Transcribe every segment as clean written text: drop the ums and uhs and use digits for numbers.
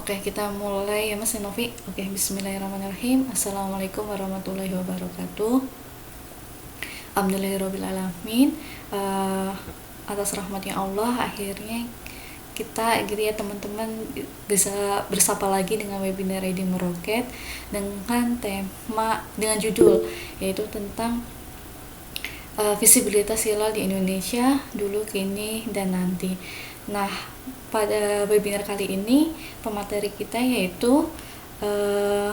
Oke, kita mulai ya Mas Novi. Oke, bismillahirrahmanirrahim. Assalamualaikum warahmatullahi wabarakatuh. Alhamdulillahirrahmanirrahim. Eh, Atas rahmatnya Allah, akhirnya kita gitu ya teman-teman bisa bersapa lagi dengan webinar Reading Meroket dengan dengan judul yaitu tentang visibilitas hilal di Indonesia dulu, kini, dan nanti. Nah, pada webinar kali ini pemateri kita yaitu uh,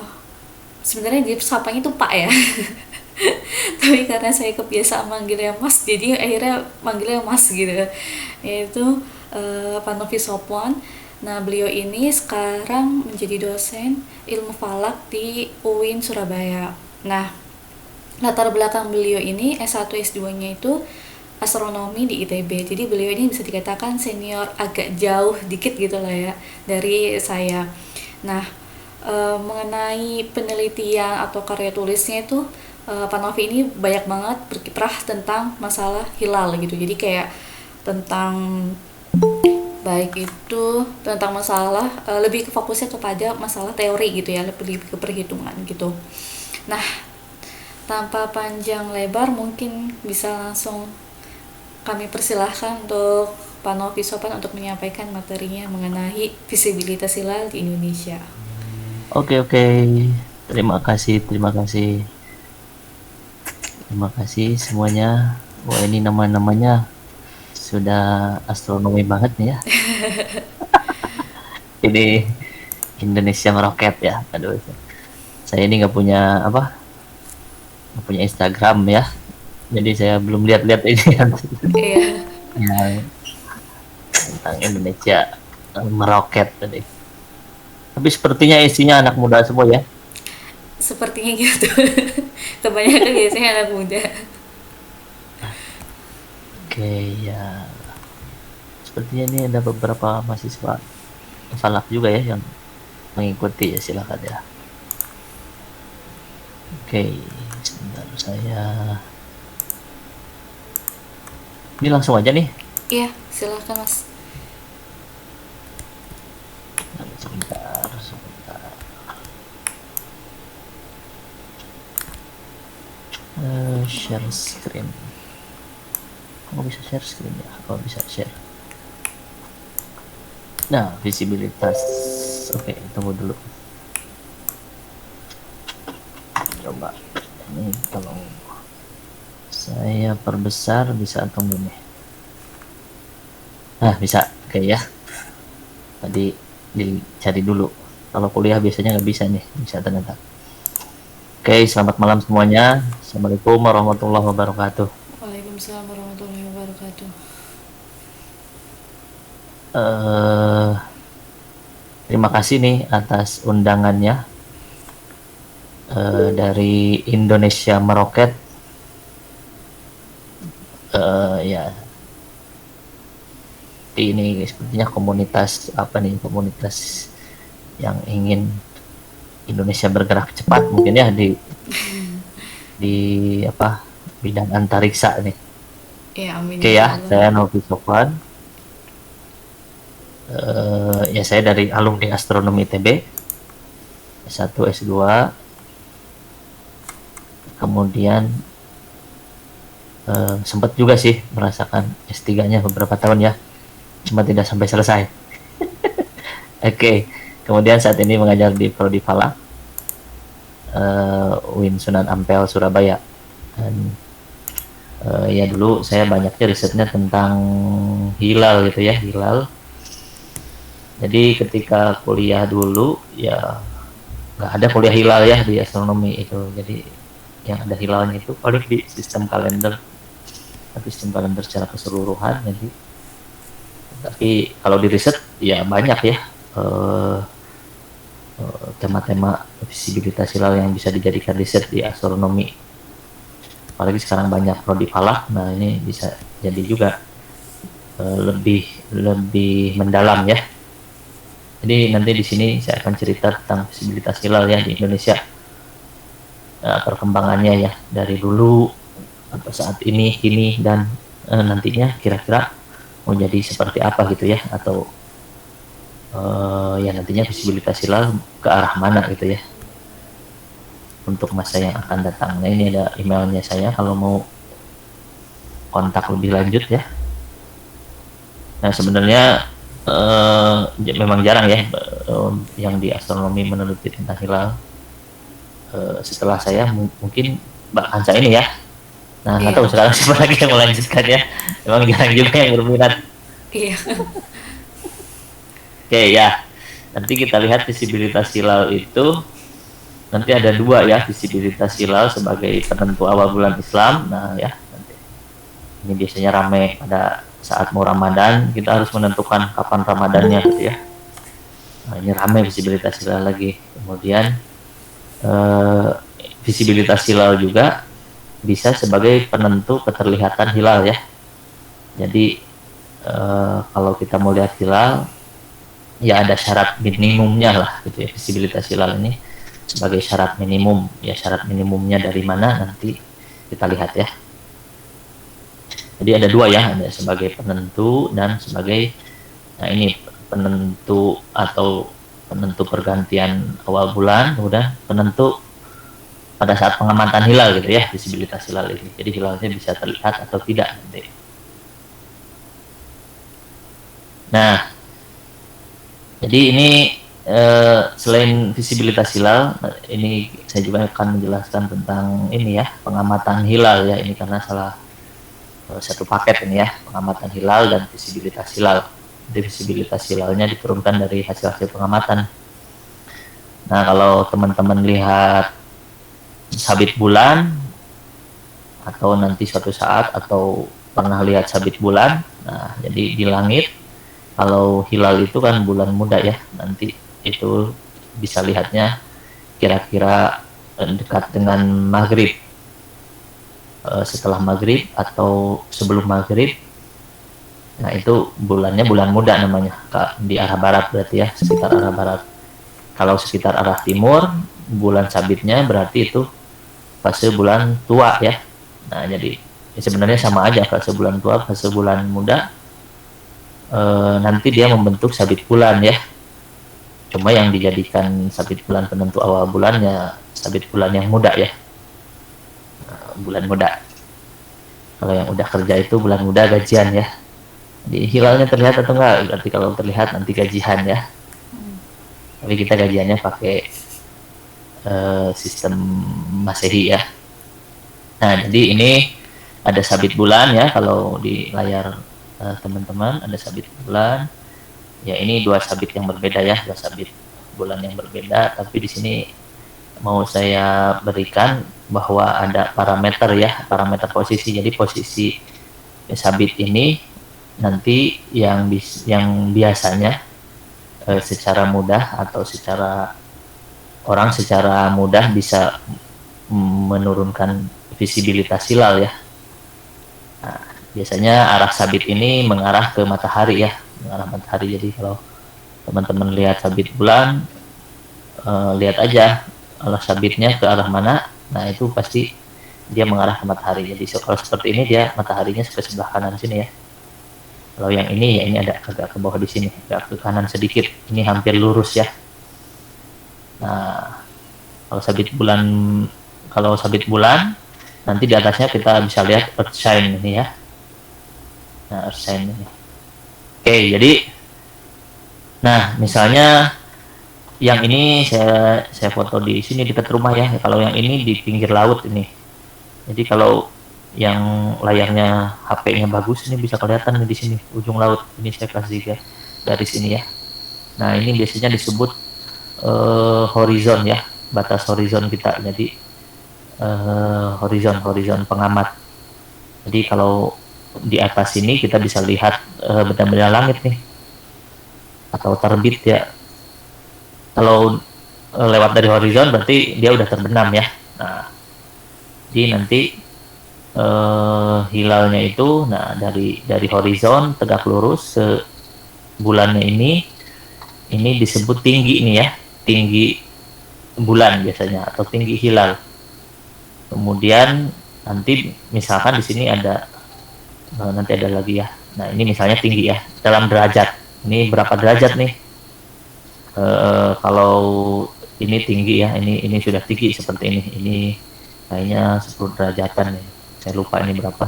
sebenarnya dia sapanya itu Pak ya. Tapi karena saya kebiasaan manggilnya Mas, jadi akhirnya manggilnya Mas gitu. Yaitu Pak Novi Sopwan. Nah, beliau ini sekarang menjadi dosen ilmu falak di UIN Surabaya. Nah, latar belakang beliau ini S1 S2-nya itu astronomi di ITB. Jadi beliau ini bisa dikatakan senior agak jauh dikit gitu lah ya dari saya. Nah, mengenai penelitian atau karya tulisnya itu Pak Novi ini banyak banget berkiprah tentang masalah hilal gitu. Jadi kayak tentang baik itu tentang masalah lebih ke fokusnya kepada masalah teori gitu ya, lebih ke perhitungan gitu. Nah, tanpa panjang lebar mungkin bisa langsung kami persilahkan untuk Pak Novi Sopan untuk menyampaikan materinya mengenai visibilitas hilal di Indonesia. Oke, oke. Terima kasih, terima kasih. Terima kasih semuanya. Wah, ini nama-namanya sudah astronomi banget nih ya. Ini Indonesia meroket ya. Aduh, saya ini nggak punya apa? Nggak punya Instagram ya. Jadi saya belum lihat-lihat ini Iya, yang tentang Indonesia meroket tadi. Tapi sepertinya isinya anak muda semua ya. sepertinya gitu. Kebanyakan biasanya anak muda. Oke, ya. Sepertinya ini ada beberapa mahasiswa falak juga ya yang mengikuti ya, silakan ya. Oke, sebentar saya. Ini langsung aja nih. Iya, silahkan Mas. Sebentar, sebentar. Share screen. Kok bisa share screen ya? Oh, bisa share. Nah, visibilitas. Oke, tunggu dulu. Coba. Ini kalau saya perbesar bisa atau ini. Nah, bisa. Oke ya. Tadi dicari dulu. Kalau kuliah biasanya nggak bisa nih. Bisa ternyata. Oke, selamat malam semuanya. Assalamualaikum warahmatullahi wabarakatuh. Waalaikumsalam warahmatullahi wabarakatuh. Eh, Terima kasih nih atas undangannya dari Indonesia Meroket. Ya, ini sepertinya komunitas apa nih, komunitas yang ingin Indonesia bergerak cepat mungkin ya di apa bidang antariksa nih. Ya, amin Oke insya ya, Allah. saya Novi Sofwan. Ya saya dari alumni astronomi ITB S1 S2, kemudian sempat juga sih merasakan S3-nya beberapa tahun ya, cuma tidak sampai selesai. Oke, kemudian saat ini mengajar di Prodi Falak, UIN Sunan Ampel Surabaya. Dan ya dulu saya banyaknya risetnya tentang hilal gitu ya, hilal. Jadi ketika kuliah dulu ya nggak ada kuliah hilal ya di astronomi itu. Jadi yang ada hilalnya itu paling di sistem kalender, tapi sistem kalender secara keseluruhan. Jadi tapi kalau di riset ya banyak ya eh, tema-tema visibilitas hilal yang bisa dijadikan riset di astronomi. Apalagi sekarang banyak prodi falak, nah ini bisa jadi juga lebih lebih mendalam ya. Jadi nanti di sini saya akan cerita tentang visibilitas hilal ya di Indonesia, perkembangannya ya dari dulu sampai saat ini, kini, dan nantinya kira-kira mau jadi seperti apa gitu ya, atau ya nantinya visibilitas hilal ke arah mana gitu ya untuk masa yang akan datang. Nah ini ada emailnya saya kalau mau kontak lebih lanjut ya. Nah sebenarnya memang jarang ya yang di astronomi meneliti tentang hilal. Setelah saya mungkin Mbak Kansa ini ya. Nah nggak tahu Iya, sekarang siapa lagi yang melanjutkan ya. Memang jarang juga yang berminat. iya. Oke ya, nanti kita lihat visibilitas hilal itu nanti ada dua ya, visibilitas hilal sebagai penentu awal bulan Islam. Nah ya, nanti ini biasanya ramai pada saat mau Ramadan, kita harus menentukan kapan Ramadannya gitu ya. Nah, ini ramai visibilitas hilal lagi. Kemudian eh, visibilitas hilal juga bisa sebagai penentu keterlihatan hilal ya. Jadi kalau kita mau lihat hilal ya ada syarat minimumnya lah gitu ya, visibilitas hilal ini sebagai syarat minimum ya. Syarat minimumnya dari mana nanti kita lihat ya. Jadi ada dua ya, ada sebagai penentu dan sebagai, nah ini penentu atau penentu pergantian awal bulan, kemudian penentu pada saat pengamatan hilal gitu ya, visibilitas hilal ini. Jadi hilalnya bisa terlihat atau tidak nanti. Nah jadi ini selain visibilitas hilal, ini saya juga akan menjelaskan tentang ini ya, pengamatan hilal ya. Ini karena salah satu paket ini ya, pengamatan hilal dan visibilitas hilal. Jadi visibilitas hilalnya diturunkan dari hasil-hasil pengamatan. Nah kalau teman-teman lihat sabit bulan atau nanti suatu saat atau pernah lihat sabit bulan, nah jadi di langit kalau hilal itu kan bulan muda ya, nanti itu bisa lihatnya kira-kira dekat dengan maghrib, setelah maghrib atau sebelum maghrib. Nah itu bulannya bulan muda namanya, di arah barat berarti ya, sekitar arah barat. Kalau sekitar arah timur, bulan sabitnya berarti itu fase bulan tua ya. Nah jadi ya sebenarnya sama aja, fase bulan tua, fase bulan muda. Nanti dia membentuk sabit bulan ya. Cuma yang dijadikan sabit bulan penentu awal bulannya sabit bulan yang muda ya. Bulan muda. Kalau yang udah kerja itu bulan muda gajian ya. Jadi hilalnya terlihat atau enggak? Berarti kalau terlihat nanti gajian ya. Tapi kita gajiannya pakai sistem Masehi ya. Nah jadi ini ada sabit bulan ya, kalau di layar teman-teman ada sabit bulan ya. Ini dua sabit yang berbeda ya, dua sabit bulan yang berbeda, tapi di sini mau saya berikan bahwa ada parameter ya, parameter posisi. Jadi posisi sabit ini nanti yang biasanya secara mudah atau secara mudah bisa menurunkan visibilitas hilal ya. Nah, biasanya arah sabit ini mengarah ke matahari ya, mengarah matahari. Jadi kalau teman-teman lihat sabit bulan, lihat aja arah sabitnya ke arah mana. Nah itu pasti dia mengarah ke matahari. Jadi kalau seperti ini dia mataharinya ke sebelah kanan sini ya. Kalau yang ini ya, ini ada agak ke bawah di sini, agak ke kanan sedikit. Ini hampir lurus ya. Nah kalau sabit bulan nanti di atasnya kita bisa lihat earth sign ini ya. Nah earth sign ini. Oke, jadi nah misalnya yang ini saya foto di sini dekat rumah ya. Kalau yang ini di pinggir laut ini. Jadi kalau yang layarnya HP-nya bagus, ini bisa kelihatan di sini ujung laut. Ini saya kasih ya dari sini ya. Nah ini biasanya disebut horizon ya, batas horizon kita. Jadi horizon pengamat. Jadi kalau di atas ini kita bisa lihat benda-benda langit nih atau terbit ya. Kalau lewat dari horizon berarti dia udah terbenam ya. Nah jadi nanti hilalnya itu, nah dari horizon tegak lurus ke bulannya ini disebut tinggi nih ya, tinggi bulan biasanya atau tinggi hilal. Kemudian nanti misalkan di sini ada nanti ada lagi ya. Nah ini misalnya tinggi ya dalam derajat. Ini berapa derajat nih? Kalau ini tinggi ya, ini sudah tinggi seperti ini kayaknya 10 derajatan ya, saya lupa ini berapa,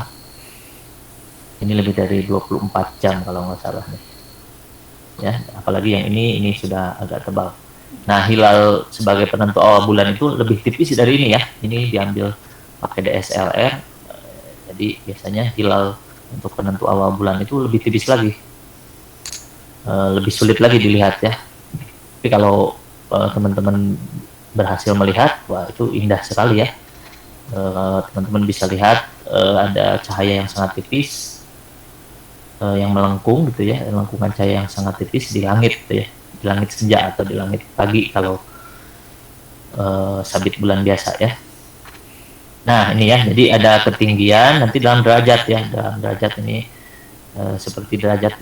ini lebih dari 24 jam kalau nggak salah nih ya, apalagi yang ini sudah agak tebal. Nah, hilal sebagai penentu awal bulan itu lebih tipis dari ini ya, ini diambil pakai DSLR, jadi biasanya hilal untuk penentu awal bulan itu lebih tipis lagi, lebih sulit lagi dilihat ya. Tapi kalau teman-teman berhasil melihat, wah itu indah sekali ya. Teman-teman bisa lihat ada cahaya yang sangat tipis, yang melengkung gitu ya, lengkungan cahaya yang sangat tipis di langit gitu ya, di langit senja atau di langit pagi kalau sabit bulan biasa ya. Nah ini ya, jadi ada ketinggian nanti dalam derajat ya, dalam derajat ini seperti derajat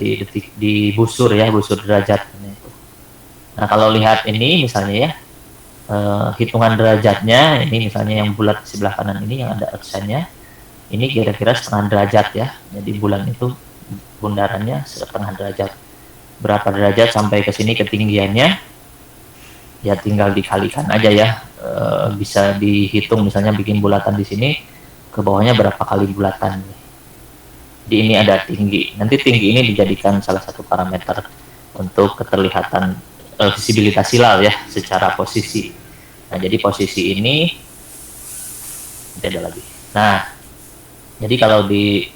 di busur ya, busur derajat. Nah kalau lihat ini misalnya ya, hitungan derajatnya ini misalnya yang bulat di sebelah kanan ini yang ada aksennya, ini kira-kira setengah derajat ya, jadi bulan itu bundarannya setengah derajat. Berapa derajat sampai ke sini ketinggiannya ya tinggal dikalikan aja ya, bisa dihitung misalnya bikin bulatan di sini, ke bawahnya berapa kali bulatan. Di ini ada tinggi, nanti tinggi ini dijadikan salah satu parameter untuk keterlihatan visibilitas hilal ya secara posisi. Nah jadi posisi ini ada lagi. Nah jadi kalau di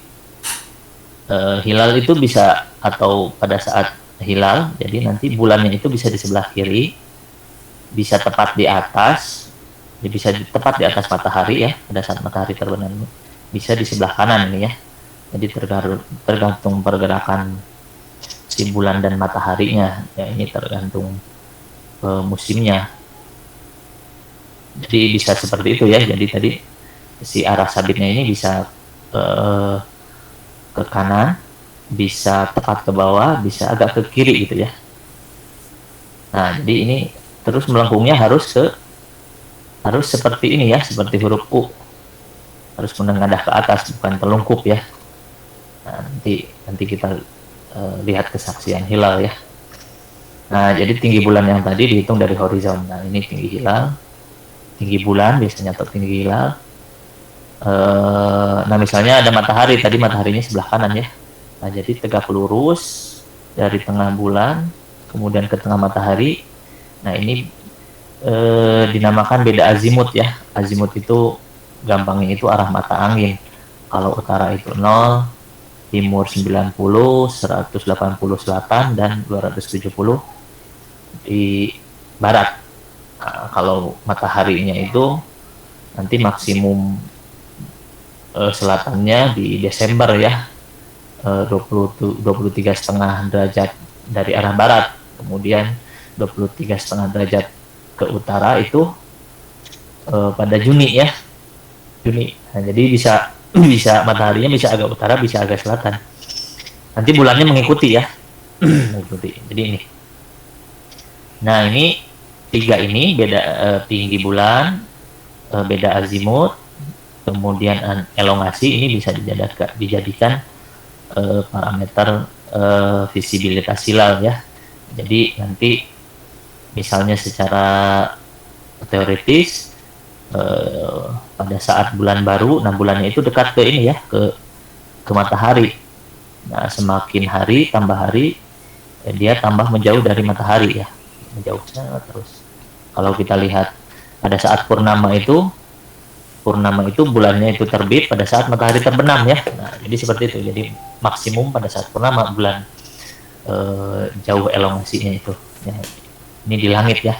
hilal itu bisa, atau pada saat hilal, jadi nanti bulannya itu bisa di sebelah kiri, bisa tepat di atas, bisa tepat di atas matahari ya pada saat matahari terbenam, bisa di sebelah kanan ini ya. Jadi tergantung pergerakan si bulan dan mataharinya ya, ini tergantung musimnya. Jadi bisa seperti itu ya. Jadi tadi si arah sabitnya ini bisa ke kanan, bisa tepat ke bawah, bisa agak ke kiri gitu ya. Nah jadi ini terus melengkungnya harus seperti ini ya, seperti huruf U, harus menengadah ke atas, bukan telungkup ya. Nah, nanti kita lihat kesaksian hilal ya. Nah jadi tinggi bulan yang tadi dihitung dari horizon. Nah ini tinggi hilal, tinggi bulan biasanya atau tinggi hilal. Nah misalnya ada matahari, tadi mataharinya sebelah kanan ya. Nah jadi tegak lurus dari tengah bulan kemudian ke tengah matahari. Nah ini dinamakan beda azimut ya. Azimut itu gampangnya itu arah mata angin. Kalau utara itu 0, timur 90, 180 selatan, dan 270 di barat. Nah, kalau mataharinya itu nanti maksimum selatannya di Desember ya, 23,5 derajat dari arah barat, kemudian 23,5 derajat ke utara itu pada Juni ya, Juni. Nah, jadi bisa mataharinya bisa agak utara, bisa agak selatan. Nanti bulannya mengikuti ya, mengikuti. Jadi ini. Nah ini tiga ini beda tinggi bulan, beda azimut, kemudian elongasi ini bisa dijadikan parameter visibilitas hilal ya. Jadi nanti misalnya secara teoritis pada saat bulan baru, nah bulannya itu dekat ke ini ya, ke matahari. Nah semakin hari tambah hari, dia tambah menjauh dari matahari ya, menjauh terus. Kalau kita lihat pada saat purnama itu bulannya itu terbit pada saat matahari terbenam ya. Nah jadi seperti itu, jadi maksimum pada saat purnama bulan jauh elongasinya itu ya. Ini di langit ya,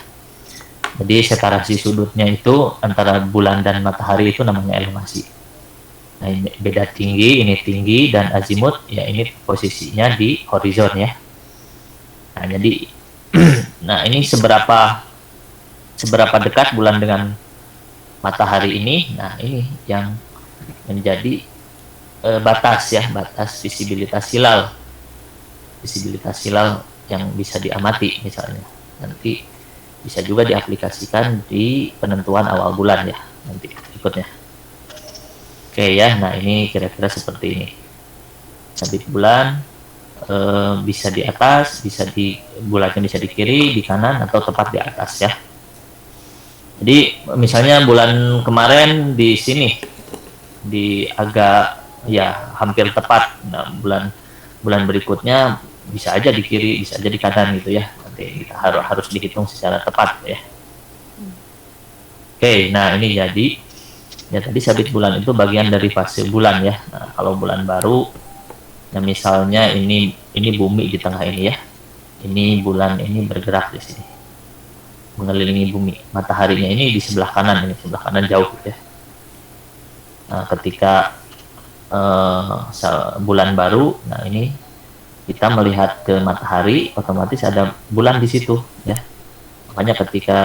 jadi separasi sudutnya itu antara bulan dan matahari itu namanya elongasi. Nah ini beda tinggi, ini tinggi, dan azimut ya ini posisinya di horizon ya. Nah jadi nah ini seberapa dekat bulan dengan matahari ini. Nah ini yang menjadi batas ya, batas visibilitas hilal yang bisa diamati misalnya. Nanti bisa juga diaplikasikan di penentuan awal bulan ya nanti berikutnya. Oke ya, nah ini kira-kira seperti ini sabit bulan, bisa di atas, bisa di bulannya bisa di kiri, di kanan, atau tepat di atas ya. Jadi misalnya bulan kemarin di sini, di agak ya hampir tepat. Nah, bulan bulan berikutnya bisa aja di kiri, bisa aja di kanan gitu ya. Nanti kita harus dihitung secara tepat ya. Oke, nah ini jadi ya tadi sabit bulan itu bagian dari fase bulan ya. Nah, kalau bulan baru, nah misalnya ini bumi di tengah ini ya. Ini bulan ini bergerak di sini, mengelilingi bumi. Mataharinya ini di sebelah kanan, ini sebelah kanan jauh ya. Nah, ketika bulan baru, nah ini kita melihat ke matahari, otomatis ada bulan di situ ya. Makanya ketika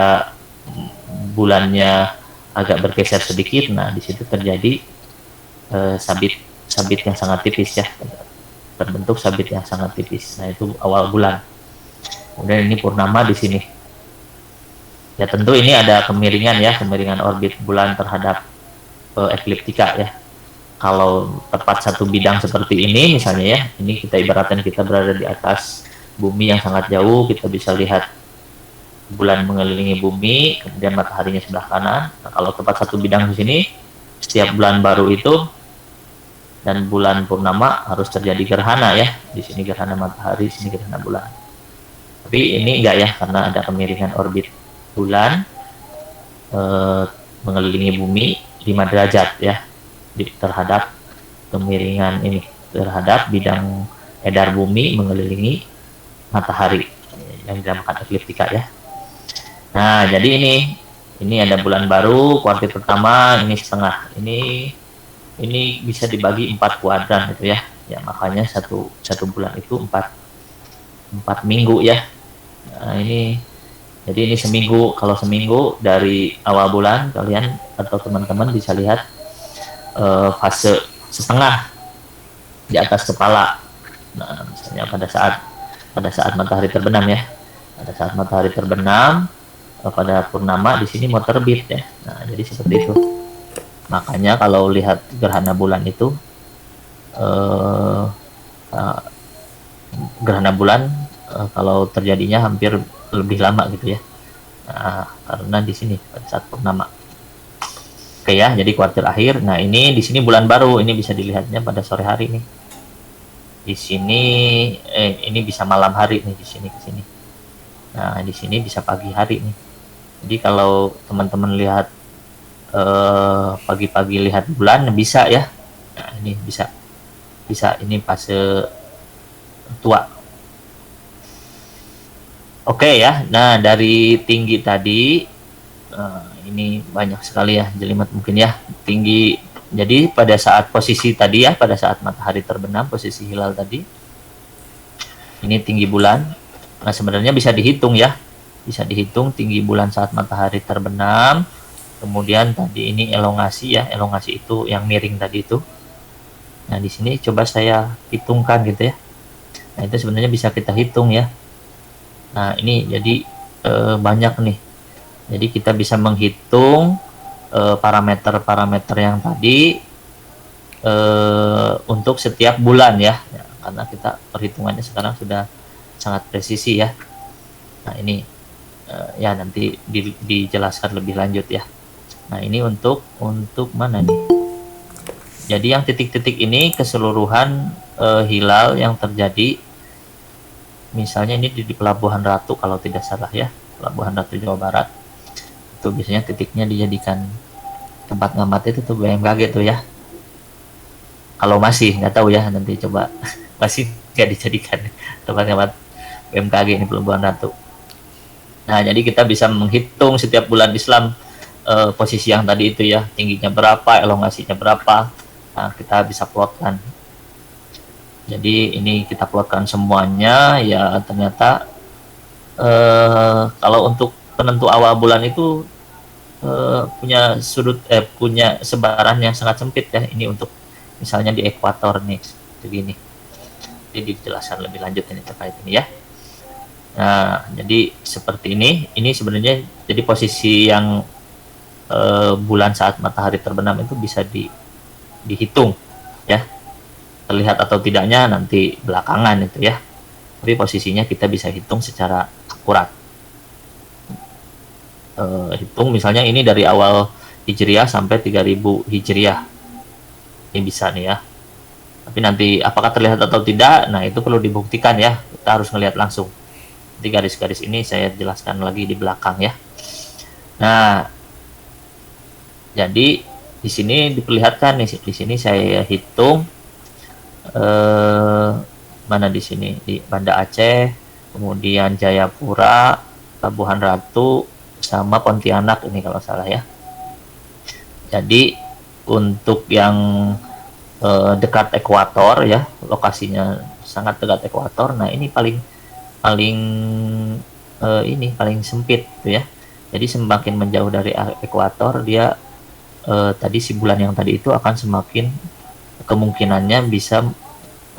bulannya agak bergeser sedikit, nah di situ terjadi sabit yang sangat tipis ya, terbentuk sabit yang sangat tipis. Nah itu awal bulan. Kemudian ini purnama di sini. Ya tentu ini ada kemiringan ya, kemiringan orbit bulan terhadap ekliptika ya. Kalau tepat satu bidang seperti ini misalnya ya, ini kita ibaratkan kita berada di atas bumi yang sangat jauh, kita bisa lihat bulan mengelilingi bumi, kemudian mataharinya sebelah kanan. Nah, kalau tepat satu bidang di sini, setiap bulan baru itu dan bulan purnama harus terjadi gerhana ya. Di sini gerhana matahari, di sini gerhana bulan. Tapi ini enggak ya, karena ada kemiringan orbit bulan mengelilingi bumi 5 derajat ya, terhadap kemiringan ini, terhadap bidang edar bumi mengelilingi matahari yang dinamakan ekliptika ya. Nah jadi ini ada bulan baru, kuartil pertama ini setengah, ini bisa dibagi 4 kuadran gitu ya. Ya makanya satu bulan itu 4 minggu ya. Nah ini jadi ini seminggu. Kalau seminggu dari awal bulan, kalian atau teman-teman bisa lihat fase setengah di atas kepala. Nah misalnya pada saat matahari terbenam ya, pada saat matahari terbenam, pada purnama di sini mau terbit ya. Nah jadi seperti itu. Makanya kalau lihat gerhana bulan itu gerhana bulan kalau terjadinya hampir lebih lama gitu ya. Nah, karena di sini pada saat purnama. Oke ya, jadi kuartil akhir. Nah, ini di sini bulan baru, ini bisa dilihatnya pada sore hari nih. Di sini ini bisa malam hari nih, di sini ke sini. Nah, di sini bisa pagi hari nih. Jadi kalau teman-teman lihat pagi-pagi lihat bulan bisa ya. Nah, ini bisa ini fase tua. Oke ya. Nah, dari tinggi tadi ini banyak sekali ya jelimet mungkin ya, tinggi. Jadi pada saat posisi tadi ya, pada saat matahari terbenam, posisi hilal tadi, ini tinggi bulan. Nah sebenarnya bisa dihitung ya, bisa dihitung tinggi bulan saat matahari terbenam. Kemudian tadi ini elongasi ya, elongasi itu yang miring tadi itu. Nah di sini coba saya hitungkan gitu ya. Nah itu sebenarnya bisa kita hitung ya. Nah ini jadi banyak nih. Jadi kita bisa menghitung parameter-parameter yang tadi untuk setiap bulan ya. Karena kita perhitungannya sekarang sudah sangat presisi ya. Nah ini ya nanti dijelaskan lebih lanjut ya. Nah ini untuk mana nih? Jadi yang titik-titik ini keseluruhan hilal yang terjadi. Misalnya ini di Pelabuhan Ratu kalau tidak salah ya, Pelabuhan Ratu Jawa Barat. Itu biasanya titiknya dijadikan tempat ngamat itu tuh BMKG tuh ya. Kalau masih nggak tahu ya, nanti coba masih nggak dijadikan tempat ngamat BMKG ini Pelabuhan Ratu. Nah jadi kita bisa menghitung setiap bulan Islam posisi yang tadi itu ya, tingginya berapa, elongasinya berapa. Nah kita bisa plotkan. Jadi ini kita plotkan semuanya ya, ternyata kalau untuk penentu awal bulan itu punya punya sebaran yang sangat sempit ya. Ini untuk misalnya di ekuator nih begini. Jadi dijelaskan lebih lanjut ini terkait ini ya. Nah jadi seperti ini sebenarnya jadi posisi yang bulan saat matahari terbenam itu bisa dihitung ya. terlihat atau tidaknya nanti belakangan itu ya. Tapi posisinya kita bisa hitung secara akurat. Hitung misalnya ini dari awal Hijriah sampai 3000 Hijriah. Ini bisa nih ya. Tapi nanti apakah terlihat atau tidak, nah itu perlu dibuktikan ya. Kita harus ngelihat langsung. Di garis-garis ini saya jelaskan lagi di belakang ya. Nah, jadi di sini diperlihatkan nih, di sini saya hitung mana di sini di Banda Aceh, kemudian Jayapura, Labuhan Ratu, sama Pontianak ini kalau salah ya. Jadi untuk yang dekat ekuator ya, lokasinya sangat dekat ekuator. Nah ini paling sempit tuh ya. Jadi semakin menjauh dari ekuator dia tadi si bulan yang tadi itu akan semakin kemungkinannya bisa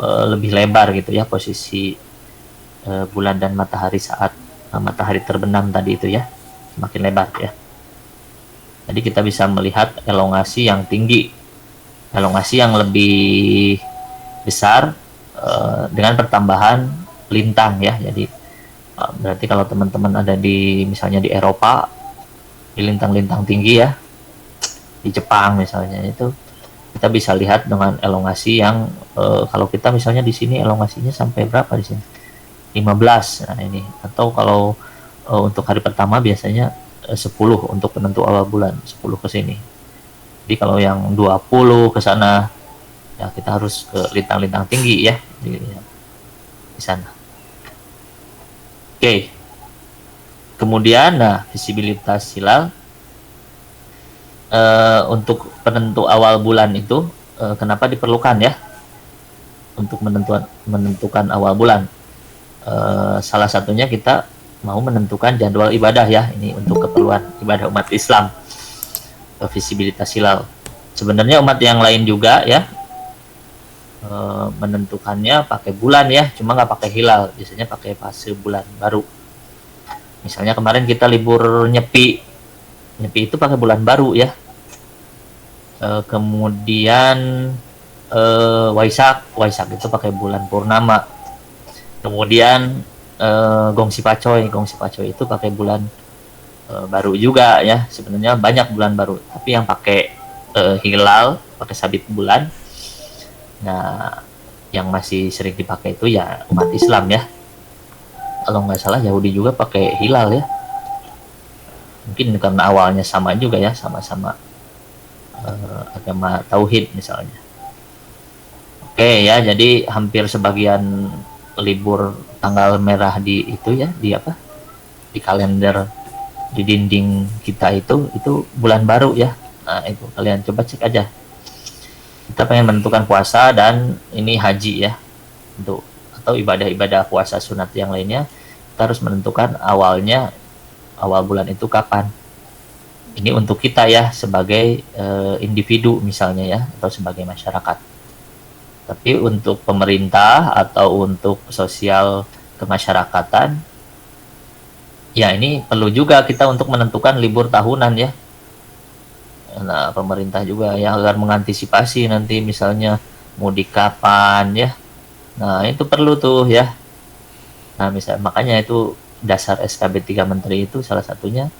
lebih lebar gitu ya posisi bulan dan matahari saat matahari terbenam tadi itu ya, semakin lebar ya. Jadi kita bisa melihat elongasi yang tinggi, elongasi yang lebih besar dengan pertambahan lintang ya. Jadi berarti kalau teman-teman ada di misalnya di Eropa, di lintang-lintang tinggi ya, di Jepang misalnya, itu kita bisa lihat dengan elongasi yang kalau kita misalnya di sini elongasinya sampai berapa di sini? 15. Nah ini, atau kalau untuk hari pertama biasanya 10 untuk penentu awal bulan, 10 ke sini. Jadi kalau yang 20 ke sana ya kita harus ke lintang-lintang tinggi ya di sana. Oke. Kemudian nah visibilitas hilal untuk penentu awal bulan itu kenapa diperlukan ya untuk menentukan awal bulan. Salah satunya kita mau menentukan jadwal ibadah ya, ini untuk keperluan ibadah umat Islam. Visibilitas hilal. Sebenarnya umat yang lain juga ya menentukannya pakai bulan ya, cuma nggak pakai hilal, biasanya pakai fase bulan baru. Misalnya kemarin kita libur Nyepi itu pakai bulan baru ya. Kemudian Waisak itu pakai bulan purnama. Kemudian Gongsi Pacoy itu pakai bulan baru juga ya. Sebenarnya banyak bulan baru, tapi yang pakai hilal, pakai sabit bulan. Nah, yang masih sering dipakai itu ya umat Islam ya. Kalau nggak salah Yahudi juga pakai hilal ya. Mungkin karena awalnya sama juga ya, sama-sama agama tauhid misalnya. Oke ya, jadi hampir sebagian libur tanggal merah di itu ya, di apa? Di kalender di dinding kita itu bulan baru ya. Nah, itu kalian coba cek aja. Kita pengen menentukan puasa dan ini haji ya. Untuk atau ibadah-ibadah puasa sunat yang lainnya, kita harus menentukan awal bulan itu kapan. Ini untuk kita ya sebagai individu misalnya ya, atau sebagai masyarakat. Tapi untuk pemerintah atau untuk sosial kemasyarakatan ya ini perlu juga kita untuk menentukan libur tahunan ya. Nah, pemerintah juga ya agar mengantisipasi nanti misalnya mudik kapan ya. Nah, itu perlu tuh ya. Nah, makanya itu dasar SKB 3 Menteri itu salah satunya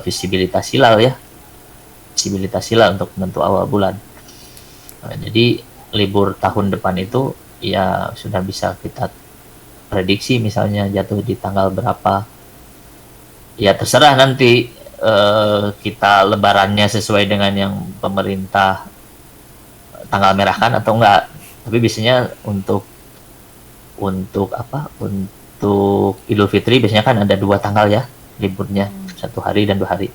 visibilitas hilal ya. Visibilitas hilal untuk menentu awal bulan. Nah, jadi libur tahun depan itu ya sudah bisa kita prediksi misalnya jatuh di tanggal berapa. Ya terserah nanti kita lebarannya sesuai dengan yang pemerintah tanggal merahkan atau enggak. Tapi biasanya untuk Idul Fitri biasanya kan ada 2 tanggal ya liburnya, 1 hari dan 2 hari.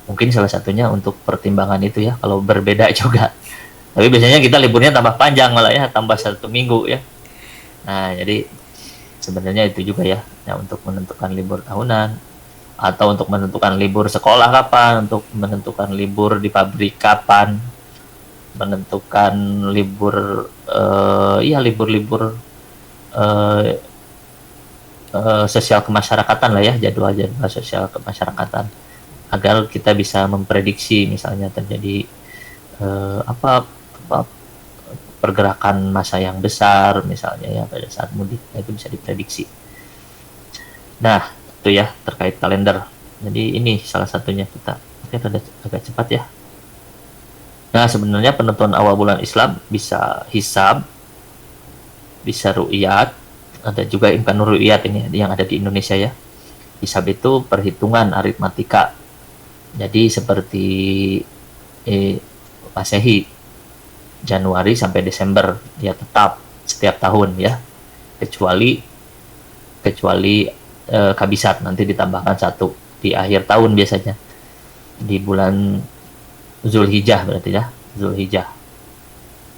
Mungkin salah satunya untuk pertimbangan itu ya, kalau berbeda juga. Tapi biasanya kita liburnya tambah panjang malah ya, tambah 1 minggu ya. Nah, jadi sebenarnya itu juga ya, untuk menentukan libur tahunan atau untuk menentukan libur sekolah kapan, untuk menentukan libur di pabrik kapan, menentukan libur libur-libur sosial kemasyarakatan lah ya, jadwal-jadwal sosial kemasyarakatan, agar kita bisa memprediksi misalnya terjadi pergerakan massa yang besar misalnya ya pada saat mudik, nah, itu bisa diprediksi. Nah itu ya terkait kalender. Jadi ini salah satunya kita mungkin agak cepat ya. Nah sebenarnya penentuan awal bulan Islam bisa hisab, bisa ru'yat, ada juga imkan ru'yat ini yang ada di Indonesia ya. Hisab itu perhitungan aritmatika. Jadi seperti Masehi Januari sampai Desember ya tetap setiap tahun ya, kecuali kabisat nanti ditambahkan satu di akhir tahun biasanya di bulan Zulhijjah berarti ya, Zulhijjah.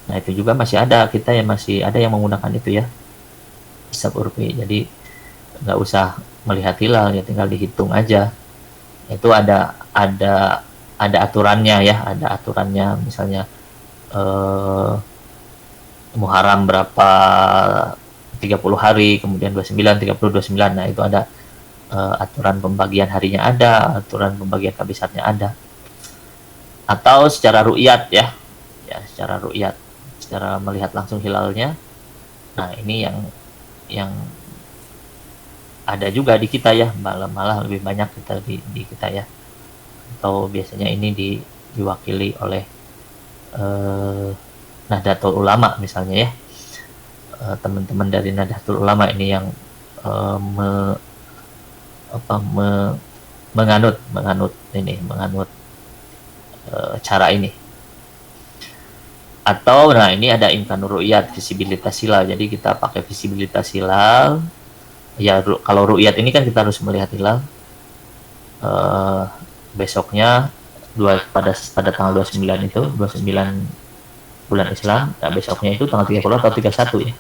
Nah itu juga masih ada, kita yang masih ada yang menggunakan itu ya, hisab urfi. Jadi nggak usah melihat hilal ya, tinggal dihitung aja. Itu ada aturannya ya, ada aturannya misalnya Muharram berapa 30 hari, kemudian 29, 30, 29. Nah, itu ada aturan pembagian harinya ada, aturan pembagian kabisatnya ada. Atau secara ru'yat ya. Ya, secara ru'yat, secara melihat langsung hilalnya. Nah, ini yang ada juga di kita ya, malah lebih banyak kita di kita ya. Atau biasanya ini diwakili oleh Nahdlatul Ulama misalnya ya, teman-teman dari Nahdlatul Ulama ini yang menganut cara ini. Atau nah ini ada imkanur ru'yat, visibilitas hilal. Jadi kita pakai visibilitas hilal ya. Kalau ru'yat ini kan kita harus melihat hilal besoknya pada tanggal 29 itu 29 bulan Islam. Nah besoknya itu tanggal 30 atau 31 ya.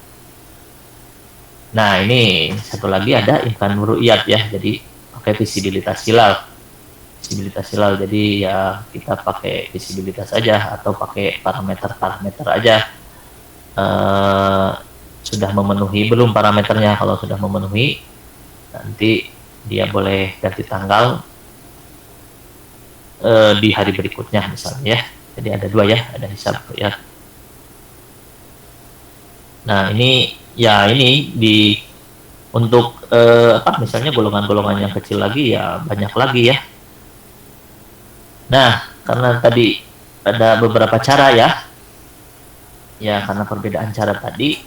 Nah ini satu lagi ada imkan ru'yat ya, jadi pakai visibilitas hilal. Jadi ya kita pakai visibilitas aja atau pakai parameter aja. Sudah memenuhi belum parameternya? Kalau sudah memenuhi, nanti dia boleh ganti tanggal di hari berikutnya misalnya ya. Jadi ada dua ya, ada hisab ya. Nah ini untuk misalnya golongan-golongan yang kecil lagi ya banyak lagi ya. Nah karena tadi ada beberapa cara ya, karena perbedaan cara tadi,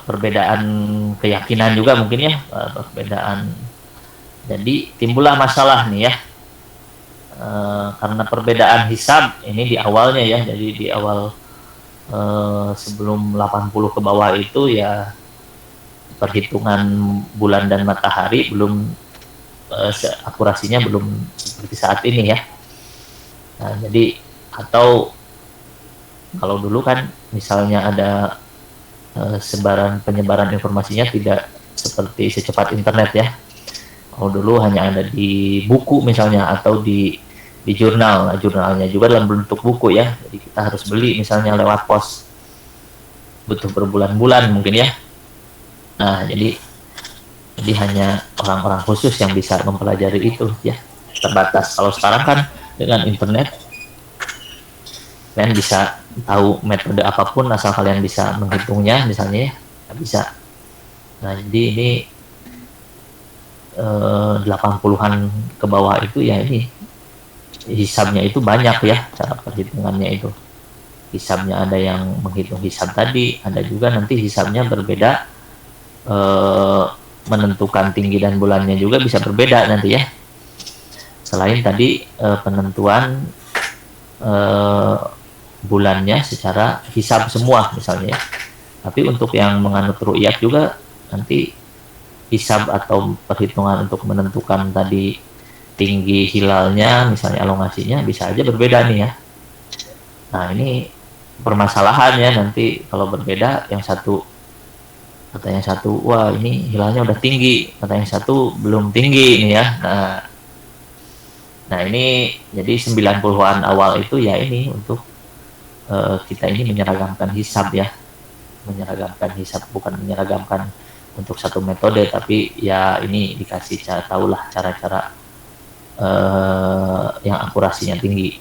perbedaan keyakinan juga mungkin ya, perbedaan. Jadi timbullah masalah nih ya, karena perbedaan hisab ini di awalnya ya. Jadi di awal sebelum 80 ke bawah itu ya perhitungan bulan dan matahari belum akurasinya belum seperti saat ini ya. Nah, jadi atau kalau dulu kan misalnya ada penyebaran informasinya tidak seperti secepat internet ya. Kalau dulu hanya ada di buku misalnya atau di jurnal. Nah, jurnalnya juga dalam bentuk buku ya. Jadi kita harus beli misalnya lewat pos. Butuh berbulan-bulan mungkin ya. Nah, jadi hanya orang-orang khusus yang bisa mempelajari itu ya. Terbatas. Kalau sekarang kan dengan internet kalian bisa tahu metode apapun asal kalian bisa menghitungnya misalnya ya. Bisa. Nah, jadi ini 80-an ke bawah itu ya, ini hisabnya itu banyak ya, cara perhitungannya itu. Hisabnya ada yang menghitung hisab tadi, ada juga nanti hisabnya berbeda, menentukan tinggi dan bulannya juga bisa berbeda nanti ya. Selain tadi penentuan bulannya secara hisab semua misalnya ya. Tapi untuk yang menganut ru'yat juga nanti hisab atau perhitungan untuk menentukan tadi tinggi hilalnya misalnya, elongasinya bisa aja berbeda nih ya. Nah ini permasalahannya nanti kalau berbeda, yang satu kata yang satu wah ini hilalnya udah tinggi, kata yang satu belum tinggi nih ya. Nah ini jadi 90-an awal itu ya ini untuk kita ini menyeragamkan hisab ya, menyeragamkan hisab, bukan menyeragamkan untuk satu metode, tapi ya ini dikasih tahulah cara-cara yang akurasinya tinggi.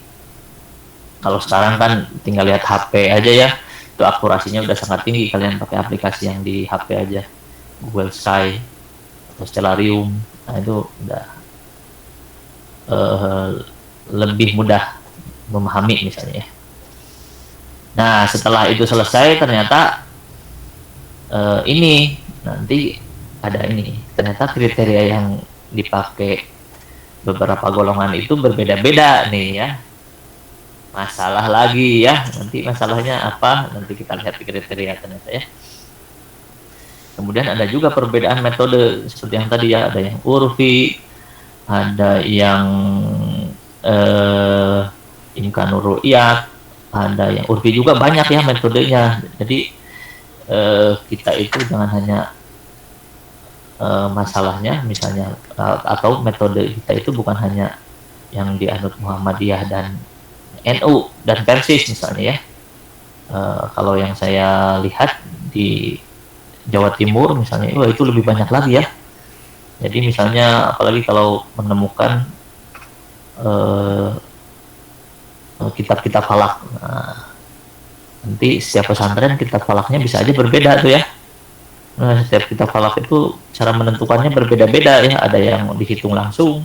Kalau sekarang kan tinggal lihat HP aja ya, itu akurasinya udah sangat tinggi. Kalian pakai aplikasi yang di HP aja, Google Sky atau Stellarium, nah itu udah uh, lebih mudah memahami misalnya ya. Nah setelah itu selesai ternyata ini nanti ada ini, ternyata kriteria yang dipakai beberapa golongan itu berbeda-beda nih ya. Masalah lagi ya, nanti masalahnya apa, nanti kita lihat di kriteria ternyata ya. Kemudian ada juga perbedaan metode seperti yang tadi ya, ada yang urfi, ada yang imkanur ru'yat, ada yang urfi juga, banyak ya metodenya. Jadi kita itu jangan hanya masalahnya misalnya atau metode kita itu bukan hanya yang dianut Muhammadiyah dan NU dan Persis misalnya ya. Kalau yang saya lihat di Jawa Timur misalnya, itu lebih banyak lagi ya. Jadi misalnya apalagi kalau menemukan kitab-kitab falak, nanti setiap pesantren kitab falaknya bisa aja berbeda tuh ya. Nah, setiap kitab falak itu cara menentukannya berbeda-beda ya. Ada yang dihitung langsung,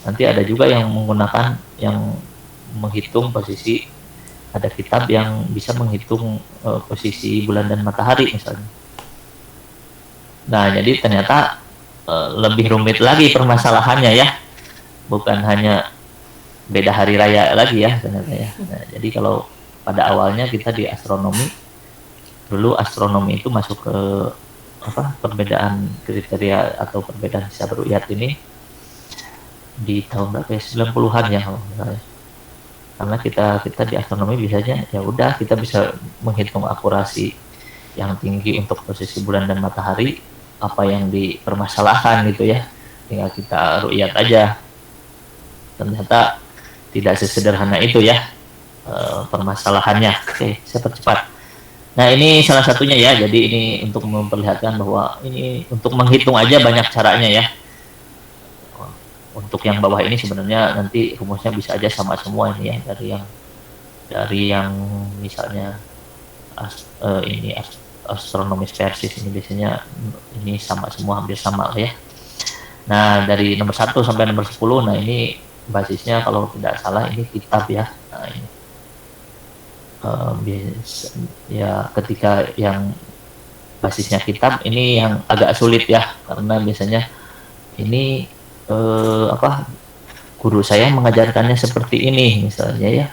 nanti ada juga yang menggunakan yang menghitung posisi, ada kitab yang bisa menghitung posisi bulan dan matahari misalnya. Nah jadi ternyata lebih rumit lagi permasalahannya ya, bukan hanya beda hari raya lagi ya ternyata ya. Nah, jadi kalau pada awalnya kita di astronomi, dulu astronomi itu masuk ke perbedaan kriteria atau perbedaan hisab ru'yat ini di tahun berapa ya, 90-an ya kalau misalnya. Karena kita di astronomi biasanya ya udah kita bisa menghitung akurasi yang tinggi untuk posisi bulan dan matahari, apa yang dipermasalahkan gitu ya, tinggal kita ru'yat aja. Ternyata tidak sesederhana itu ya permasalahannya. Oke, saya percepat. Nah ini salah satunya ya, jadi ini untuk memperlihatkan bahwa ini untuk menghitung aja banyak caranya ya. Untuk yang bawah ini sebenarnya nanti rumusnya bisa aja sama semua ini ya, dari yang misalnya astronomis Persis ini biasanya ini sama semua, hampir sama lah ya. Nah dari nomor 1 sampai nomor 10, nah ini basisnya kalau tidak salah ini kitab ya. Nah ini ya ketika yang basisnya kitab ini yang agak sulit ya, karena biasanya ini guru saya mengajarkannya seperti ini misalnya ya.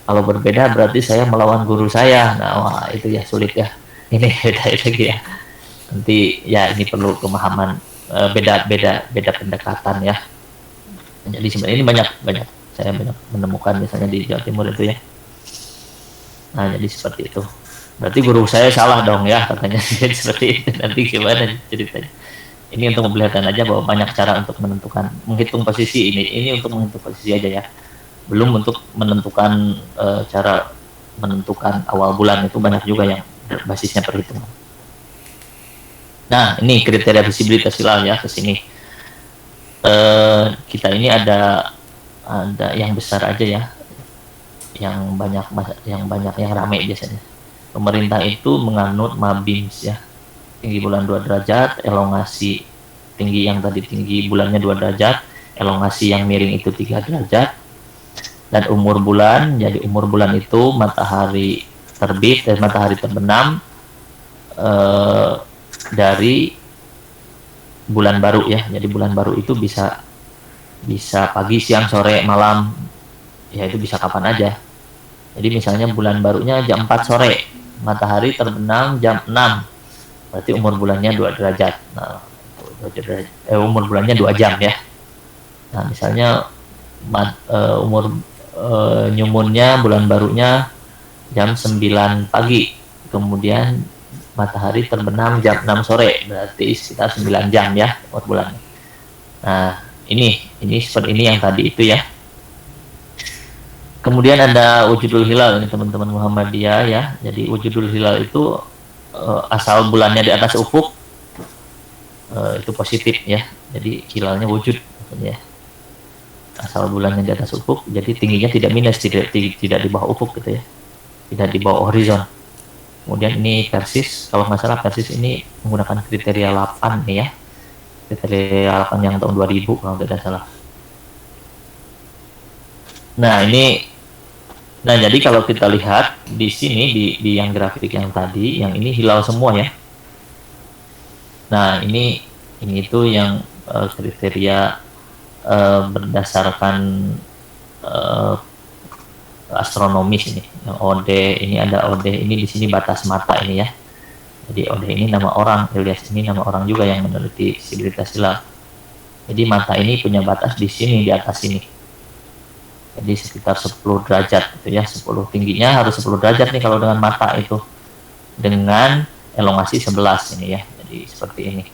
Kalau berbeda berarti saya melawan guru saya. Nah wah, itu ya sulit ya. Ini beda lagi ya. Nanti ya ini perlu pemahaman beda pendekatan ya. Jadi sebenarnya ini banyak saya banyak menemukan misalnya di Jawa Timur itu ya. Nah jadi seperti itu. Berarti guru saya salah dong ya katanya. Jadi seperti itu. Nanti gimana ceritanya? Ini untuk memperlihatkan aja bahwa banyak cara untuk menentukan, menghitung posisi ini untuk menghitung posisi aja ya. Belum untuk menentukan cara menentukan awal bulan, itu banyak juga yang basisnya perhitungan. Nah ini kriteria visibilitas hilal ya, ke sini. Kita ini ada yang besar aja ya, yang banyak yang ramai biasanya. Pemerintah itu menganut MABIMS ya, tinggi bulan 2 derajat, elongasi tinggi yang tadi tinggi bulannya 2 derajat, elongasi yang miring itu 3 derajat, dan umur bulan, jadi umur bulan itu matahari terbit dan matahari terbenam dari bulan baru ya. Jadi bulan baru itu bisa pagi, siang, sore, malam ya, itu bisa kapan aja. Jadi misalnya bulan barunya jam 4 sore, matahari terbenam jam 6, berarti umur bulannya 2 derajat. Nah, umur bulannya 2 jam ya. Nah, misalnya umur nyumunnya bulan barunya jam 9 pagi, kemudian matahari terbenam jam 6 sore, berarti sekitar 9 jam ya umur bulannya. Nah, ini seperti ini yang tadi itu ya. Kemudian ada wujudul hilal ini teman-teman Muhammadiyah ya. Jadi wujudul hilal itu asal bulannya di atas ufuk itu positif ya. Jadi hilalnya wujud ya. asal bulannya di atas ufuk, jadi tingginya tidak minus, tidak di bawah ufuk gitu ya, tidak di bawah horizon. Kemudian ini Persis, kalau nggak salah Persis ini menggunakan kriteria 8 nih ya, kriteria 8 yang tahun 2000 kalau tidak salah. Nah jadi kalau kita lihat di sini di yang grafik yang tadi, yang ini hilal semua ya. Nah ini itu yang kriteria berdasarkan astronomis ini. Yang OD ini, ada OD ini di sini batas mata ini ya. Jadi OD ini nama orang, Ilyas ini nama orang juga yang meneliti visibilitas hilal. Jadi mata ini punya batas di sini, di atas sini. Jadi sekitar 10 derajat gitu ya, 10 tingginya harus 10 derajat nih kalau dengan mata itu. Dengan elongasi 11 ini ya. Jadi seperti ini.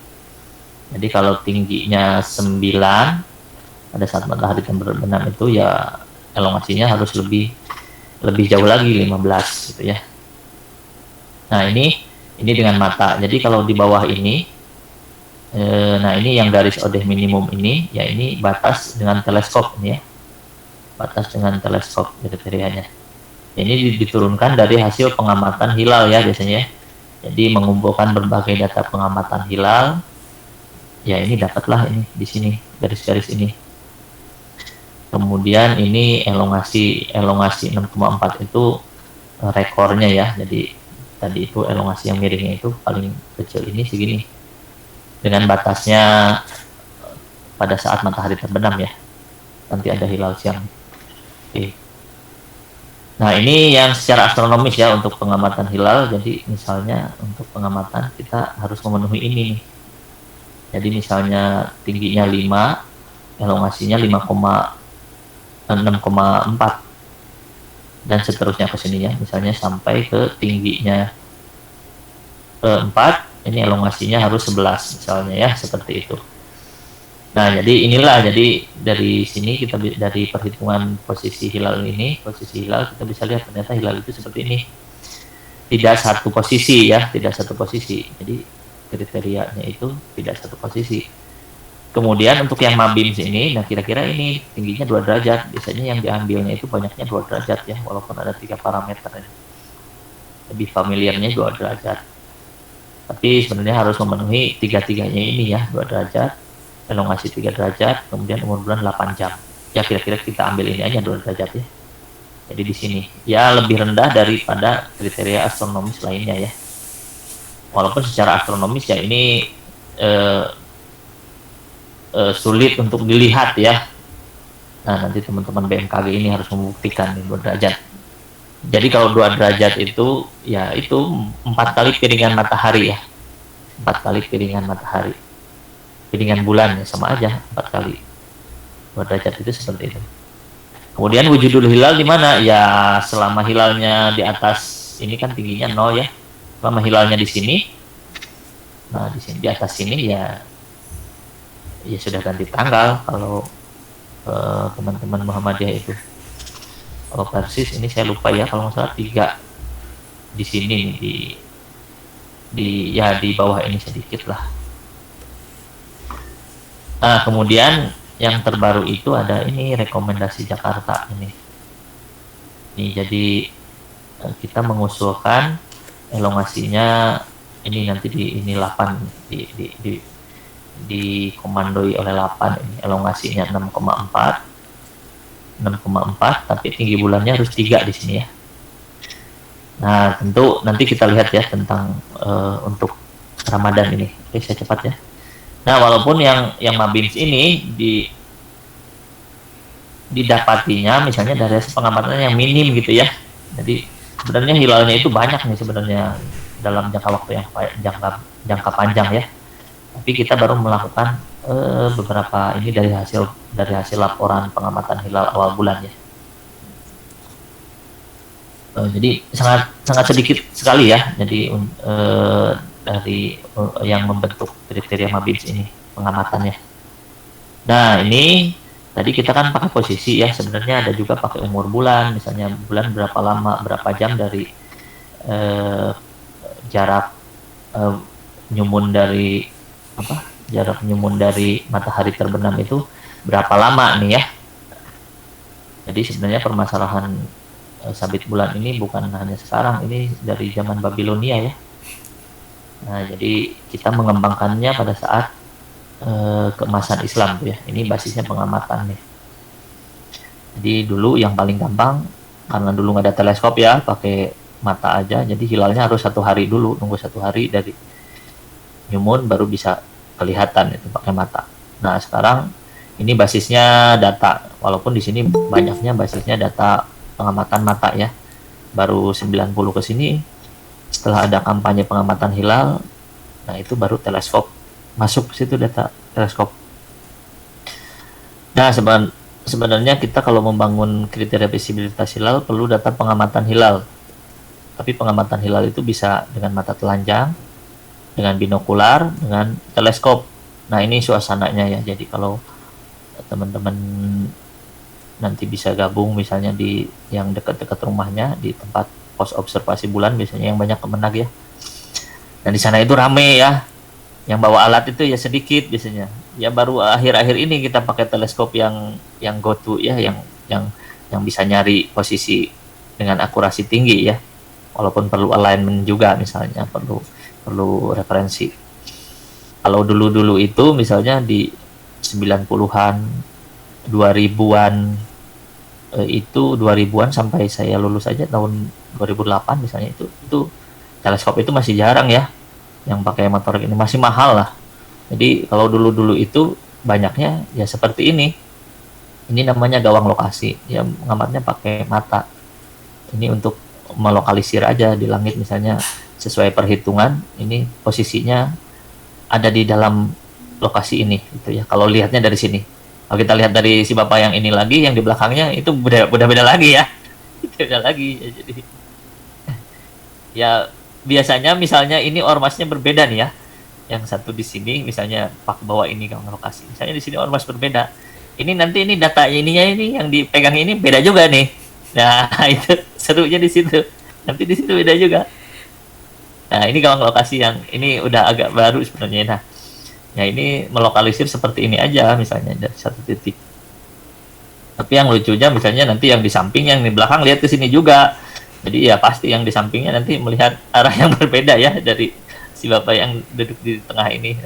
Jadi kalau tingginya 9 pada saat matahari terbenam itu ya elongasinya harus lebih jauh lagi, 15 gitu ya. Nah ini dengan mata. Jadi kalau di bawah ini, nah ini yang garis OD minimum ini, ya ini batas dengan teleskop ini ya. Batas dengan teleskop kriterianya. Ini diturunkan dari hasil pengamatan hilal ya biasanya. Jadi mengumpulkan berbagai data pengamatan hilal. Ya ini dapatlah ini di sini garis-garis ini. Kemudian ini elongasi 6,4 itu rekornya ya. Jadi tadi itu elongasi yang miringnya itu paling kecil ini segini. Dengan batasnya pada saat matahari terbenam ya. Nanti ada hilal siang. Oke. Nah ini yang secara astronomis ya untuk pengamatan hilal. Jadi misalnya untuk pengamatan kita harus memenuhi ini nih. Jadi misalnya tingginya 5, elongasinya 6,4 dan seterusnya ke sini ya. Misalnya sampai ke tingginya 4, ini elongasinya harus 11 misalnya ya, seperti itu. Nah, jadi inilah, jadi dari sini kita, dari perhitungan posisi hilal ini, posisi hilal kita bisa lihat ternyata hilal itu seperti ini. Tidak satu posisi ya, tidak satu posisi. Jadi kriterianya itu tidak satu posisi. Kemudian untuk yang MABIMS ini, nah kira-kira ini tingginya 2 derajat. Biasanya yang diambilnya itu banyaknya 2 derajat ya, walaupun ada 3 parameter ini. Lebih familiarnya 2 derajat. Tapi sebenarnya harus memenuhi tiga-tiganya ini ya, 2 derajat. Elongasi 3 derajat, kemudian umur bulan 8 jam. Ya kira-kira kita ambil ini aja 2 derajat ya. Jadi di sini ya lebih rendah daripada kriteria astronomis lainnya ya. Walaupun secara astronomis ya ini sulit untuk dilihat ya. Nah nanti teman-teman BMKG ini harus membuktikan nih 2 derajat. Jadi kalau 2 derajat itu ya itu 4 kali piringan matahari ya. 4 kali piringan matahari. Piringan bulan ya, sama aja 4 kali. 2 derajat itu seperti itu. Kemudian wujudul hilal di mana? Ya selama hilalnya di atas ini kan tingginya 0 ya. Selama hilalnya di sini, nah di sini di atas sini ya sudah ganti tanggal kalau teman-teman Muhammadiyah itu. Kalau Persis ini saya lupa ya, kalau nggak salah 3 di sini nih, di bawah ini sedikit lah. Nah, kemudian yang terbaru itu ada ini rekomendasi Jakarta ini. Ini jadi kita mengusulkan elongasinya ini nanti ini 8 dikomandoi oleh 8 ini, elongasinya 6,4 tapi tinggi bulannya harus 3 di sini ya. Nah, tentu nanti kita lihat ya tentang untuk Ramadan ini. Oke, saya cepat ya. Nah, walaupun yang MABIMS ini didapatinya misalnya dari pengamatan yang minim gitu ya. Jadi sebenarnya hilalnya itu banyak nih sebenarnya dalam jangka waktu yang jangka panjang ya. Tapi kita baru melakukan beberapa ini dari hasil laporan pengamatan hilal awal bulan ya. Jadi sangat sedikit sekali ya. Jadi dari yang membentuk kriteria MABIMS ini pengamatannya. Nah ini tadi kita kan pakai posisi ya, sebenarnya ada juga pakai umur bulan, misalnya bulan berapa lama, berapa jam dari jarak nyumun dari matahari terbenam itu berapa lama nih ya. Jadi sebenarnya permasalahan sabit bulan ini bukan hanya sekarang, ini dari zaman Babilonia ya. Nah, jadi kita mengembangkannya pada saat keemasan Islam tuh ya. Ini basisnya pengamatan nih. Jadi dulu yang paling gampang, karena dulu nggak ada teleskop ya, pakai mata aja. Jadi hilalnya harus 1 hari dulu, nunggu 1 hari dari new moon baru bisa kelihatan itu pakai mata. Nah sekarang ini basisnya data, walaupun di sini banyaknya basisnya data pengamatan mata ya. Baru 90 ke sini setelah ada kampanye pengamatan hilal, nah itu baru teleskop masuk ke situ, data teleskop. Nah sebenarnya kita kalau membangun kriteria visibilitas hilal perlu data pengamatan hilal. Tapi pengamatan hilal itu bisa dengan mata telanjang, dengan binokular, dengan teleskop. Nah ini suasananya ya. Jadi kalau teman-teman nanti bisa gabung misalnya di yang dekat-dekat rumahnya, di tempat pos observasi bulan biasanya yang banyak kemenag ya. Dan di sana itu rame ya. Yang bawa alat itu ya sedikit biasanya. Ya baru akhir-akhir ini kita pakai teleskop yang go to ya, yang bisa nyari posisi dengan akurasi tinggi ya. Walaupun perlu alignment juga misalnya, perlu referensi. Kalau dulu-dulu itu misalnya di 90-an, 2000-an, itu 2000-an sampai saya lulus aja tahun 2008 misalnya, itu teleskop itu masih jarang ya yang pakai motor ini, masih mahal lah. Jadi kalau dulu-dulu itu banyaknya ya seperti ini namanya gawang lokasi ya, ngamatnya pakai mata. Ini untuk melokalisir aja di langit misalnya sesuai perhitungan ini posisinya ada di dalam lokasi ini gitu ya. Kalau lihatnya dari sini, kalau kita lihat dari si bapak yang ini lagi, yang di belakangnya itu beda lagi ya. Beda lagi ya. Jadi ya biasanya misalnya ini ormasnya berbeda nih ya. Yang satu di sini misalnya pak bawa ini gawang lokasi, misalnya di sini ormas berbeda. Ini nanti ini datanya ininya ini yang dipegang ini beda juga nih. Nah itu serunya di situ. Nanti di situ beda juga. Nah ini gawang lokasi yang ini udah agak baru sebenarnya. Nah ya ini melokalisir seperti ini aja misalnya dari satu titik. Tapi yang lucunya misalnya nanti yang di samping, yang di belakang lihat ke sini juga. Jadi ya pasti yang di sampingnya nanti melihat arah yang berbeda ya dari si bapak yang duduk di tengah ini.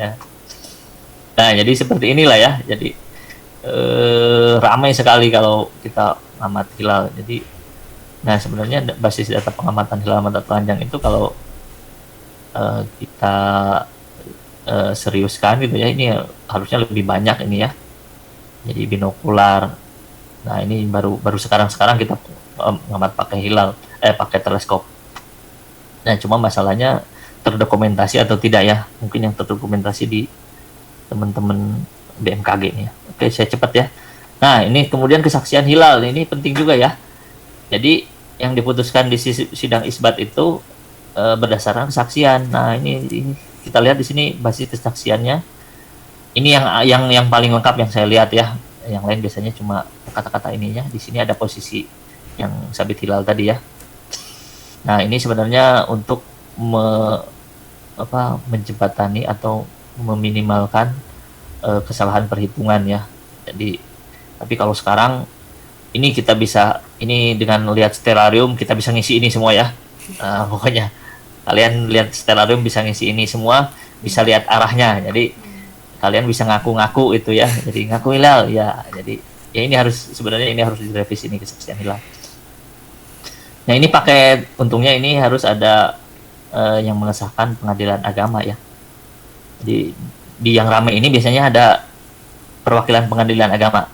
Nah jadi seperti inilah ya. Jadi ramai sekali kalau kita amat hilal. Jadi nah sebenarnya basis data pengamatan hilal mata telanjang itu kalau kita seriuskan gitu ya, ini harusnya lebih banyak ini ya. Jadi binokular. Nah ini baru sekarang kita mengamat pakai hilal, pakai teleskop. Nah cuma masalahnya terdokumentasi atau tidak ya, mungkin yang terdokumentasi di teman-teman BMKG nih ya. Oke saya cepat ya. Nah ini kemudian kesaksian hilal, ini penting juga ya. Jadi yang diputuskan di sidang isbat itu berdasarkan kesaksian. Nah ini kita lihat di sini basis kesaksiannya. Ini yang paling lengkap yang saya lihat ya. Yang lain biasanya cuma kata-kata ininya. Di sini ada posisi yang sabit hilal tadi ya. Nah ini sebenarnya untuk menjembatani atau meminimalkan kesalahan perhitungan ya. Jadi tapi kalau sekarang ini kita bisa, ini dengan lihat stellarium kita bisa ngisi ini semua ya. Pokoknya kalian lihat stellarium bisa ngisi ini semua, bisa lihat arahnya. Jadi kalian bisa ngaku-ngaku itu ya. Jadi ngaku hilal ya. Jadi ya ini harus direvisi ini kesaksian hilal. Nah ini pakai, untungnya ini harus ada yang mengesahkan pengadilan agama ya. Jadi di yang ramai ini biasanya ada perwakilan pengadilan agama.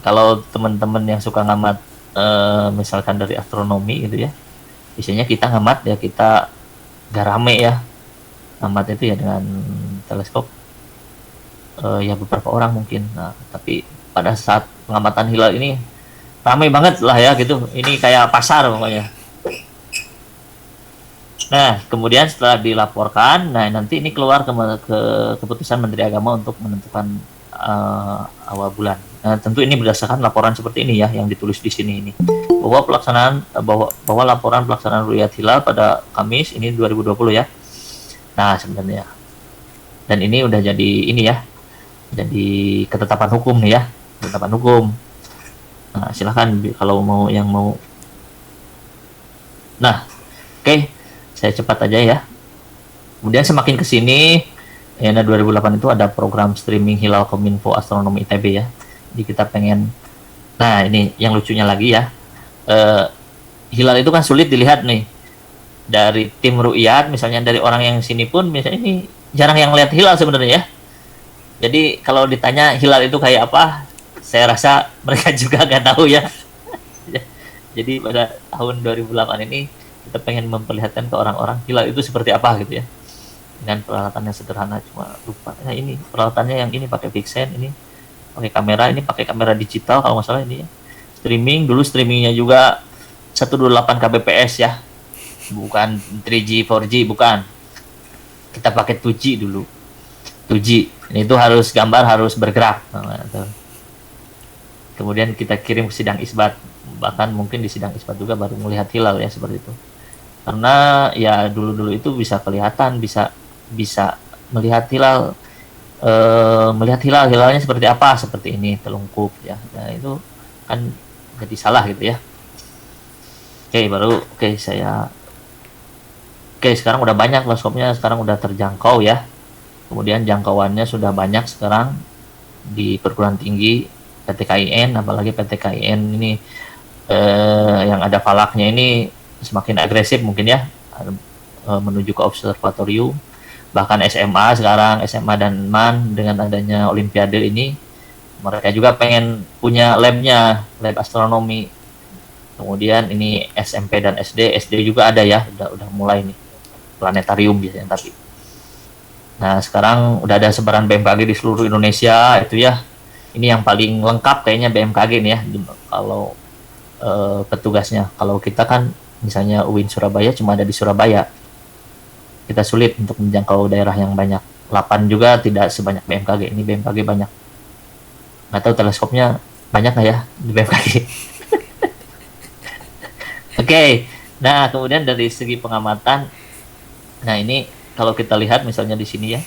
Kalau teman-teman yang suka ngamat misalkan dari astronomi gitu ya, biasanya kita ngamat ya, kita gak rame ya ngamat itu ya dengan teleskop ya beberapa orang mungkin. Nah tapi pada saat pengamatan hilal ini ramai banget lah ya gitu, ini kayak pasar pokoknya. Nah kemudian setelah dilaporkan, nah nanti ini keluar ke keputusan Menteri Agama untuk menentukan awal bulan. Nah, tentu ini berdasarkan laporan seperti ini ya yang ditulis di sini ini, bahwa laporan pelaksanaan ru'yat hilal pada Kamis ini 2020 ya. Nah sebenarnya, dan ini udah jadi ini ya, jadi ketetapan hukum nih ya, ketetapan hukum. Nah, silahkan kalau mau yang mau. Nah, oke, saya cepat aja ya. Kemudian semakin ke sini, ya 2008 itu ada program streaming Hilal Kominfo Astronomi ITB ya. Jadi kita pengen, nah ini yang lucunya lagi ya, eh, hilal itu kan sulit dilihat nih dari tim ru'yat, misalnya dari orang yang sini pun, misalnya ini jarang yang lihat hilal sebenarnya ya. Jadi kalau ditanya hilal itu kayak apa, saya rasa mereka juga nggak tahu ya. Jadi pada tahun 2008 ini kita pengen memperlihatkan ke orang-orang hilal itu seperti apa gitu ya, dengan peralatan yang sederhana, cuma lupa nah ini peralatannya yang ini pakai Vixen, ini pakai kamera, ini pakai kamera digital kalau nggak salah ini ya. Streaming dulu, streamingnya juga 128 kbps ya, bukan 3G 4G, bukan, kita pakai 2G dulu. 2G ini itu harus gambar harus bergerak. Nah, kemudian kita kirim ke sidang isbat, bahkan mungkin di sidang isbat juga baru melihat hilal ya, seperti itu. Karena ya dulu-dulu itu bisa kelihatan, bisa bisa melihat hilal, hilalnya seperti apa, seperti ini telungkup ya. Nah itu kan jadi salah gitu ya. Oke, sekarang udah banyak teleskopnya, sekarang udah terjangkau ya. Kemudian jangkauannya sudah banyak sekarang di perguruan tinggi PTKIN, apalagi PTKIN ini yang ada falaknya ini semakin agresif mungkin ya, menuju ke observatorium. Bahkan SMA sekarang, SMA dan MAN dengan adanya Olimpiade ini, mereka juga pengen punya labnya, lab astronomi. Kemudian ini SMP dan SD juga ada ya, udah mulai nih planetarium biasanya. Tapi nah sekarang udah ada sebaran BMKG di seluruh Indonesia itu ya. Ini yang paling lengkap kayaknya BMKG nih ya, kalau petugasnya. Kalau kita kan misalnya UIN Surabaya cuma ada di Surabaya, kita sulit untuk menjangkau daerah yang banyak. 8 juga tidak sebanyak BMKG, ini BMKG banyak. Nggak tahu teleskopnya banyak nggak ya di BMKG. Oke, nah kemudian dari segi pengamatan, nah ini kalau kita lihat misalnya di sini ya,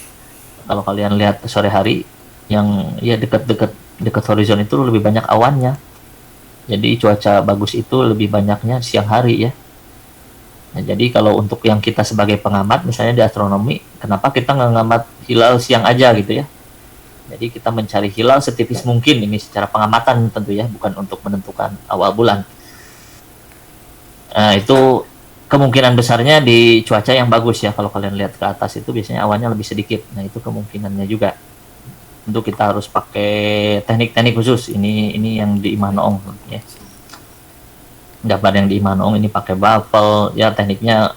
kalau kalian lihat sore hari, yang ya dekat horizon itu lebih banyak awannya. Jadi cuaca bagus itu lebih banyaknya siang hari ya. Nah, jadi kalau untuk yang kita sebagai pengamat misalnya di astronomi, kenapa kita nggak ngamat hilal siang aja gitu ya? Jadi kita mencari hilal setipis mungkin, ini secara pengamatan tentu ya, bukan untuk menentukan awal bulan. Nah, itu kemungkinan besarnya di cuaca yang bagus ya. Kalau kalian lihat ke atas itu biasanya awannya lebih sedikit. Nah, itu kemungkinannya juga. Tentu kita harus pakai teknik-teknik khusus. Ini yang di Imanoong ya. Gambar yang di Imanoong ini pakai baffle ya, tekniknya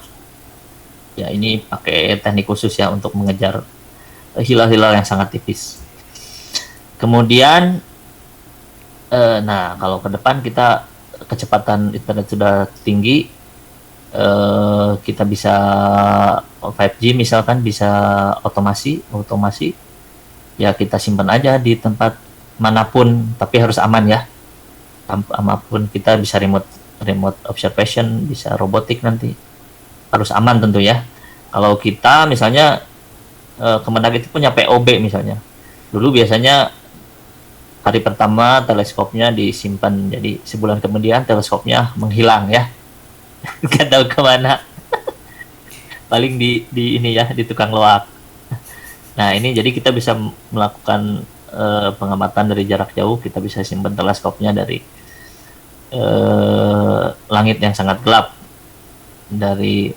ya ini pakai teknik khusus ya untuk mengejar hilal-hilal yang sangat tipis. Kemudian nah kalau ke depan kita kecepatan internet sudah tinggi, kita bisa 5G misalkan, bisa otomasi ya, kita simpan aja di tempat manapun, tapi harus aman ya. Apapun kita bisa remote observation, bisa robotik, nanti harus aman tentu ya. Kalau kita misalnya Kemenag itu punya POB misalnya, dulu biasanya hari pertama teleskopnya disimpan, jadi sebulan kemudian teleskopnya menghilang ya. Nggak tahu kemana. Paling di ini ya, di tukang loak. Nah ini jadi kita bisa melakukan pengamatan dari jarak jauh. Kita bisa simpan teleskopnya dari langit yang sangat gelap, dari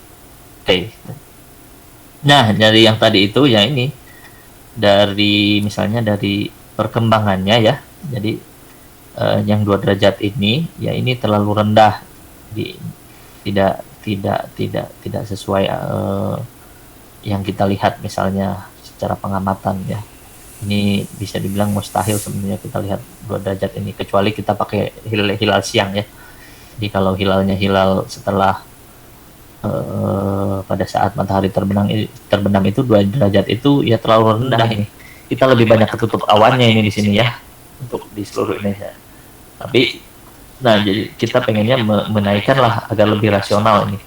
nah dari yang tadi itu ya, ini dari misalnya dari perkembangannya ya. Jadi yang 2 derajat ini ya, ini terlalu rendah, tidak sesuai yang kita lihat misalnya secara pengamatan ya. Ini bisa dibilang mustahil sebenarnya kita lihat 2 derajat ini, kecuali kita pakai hilal siang ya. Jadi kalau hilalnya hilal setelah pada saat matahari terbenam itu 2 derajat itu ya terlalu rendah ini. Kita lebih banyak ketutup awannya ini di sini ya, untuk di seluruh Indonesia. Tapi nah jadi kita pengennya menaikkan lah agar lebih rasional ini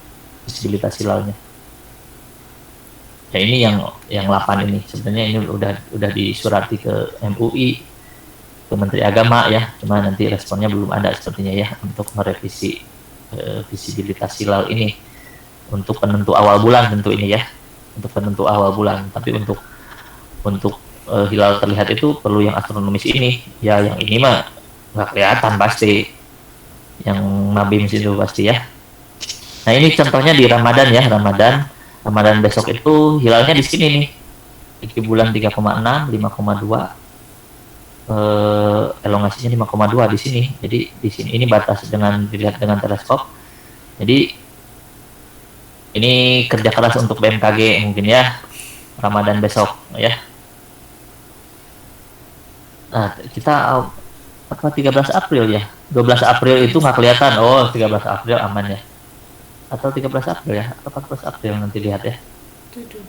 visibilitas hilalnya. Ya ini yang 8 ini sebenarnya ini udah disurati ke MUI ke Menteri Agama ya, cuma nanti responnya belum ada sepertinya ya untuk merevisi visibilitas hilal ini untuk penentu awal bulan tentu ini ya, untuk penentu awal bulan. Tapi untuk hilal terlihat itu perlu yang astronomis ini ya, yang ini mah nggak kelihatan pasti, yang Mabim itu pasti ya. Nah ini contohnya di Ramadan ya, Ramadan besok itu hilalnya di sini nih, di bulan 3,6, 5,2, elongasinya 5,2 di sini. Jadi di sini ini batas dengan dilihat dengan teleskop. Jadi ini kerja keras untuk BMKG mungkin ya, Ramadan besok ya. Nah, kita apa 13 April ya? 12 April itu nggak kelihatan. Oh, 13 April aman ya. Atau 13 April ya? Atau 14 April nanti lihat ya. 17 April.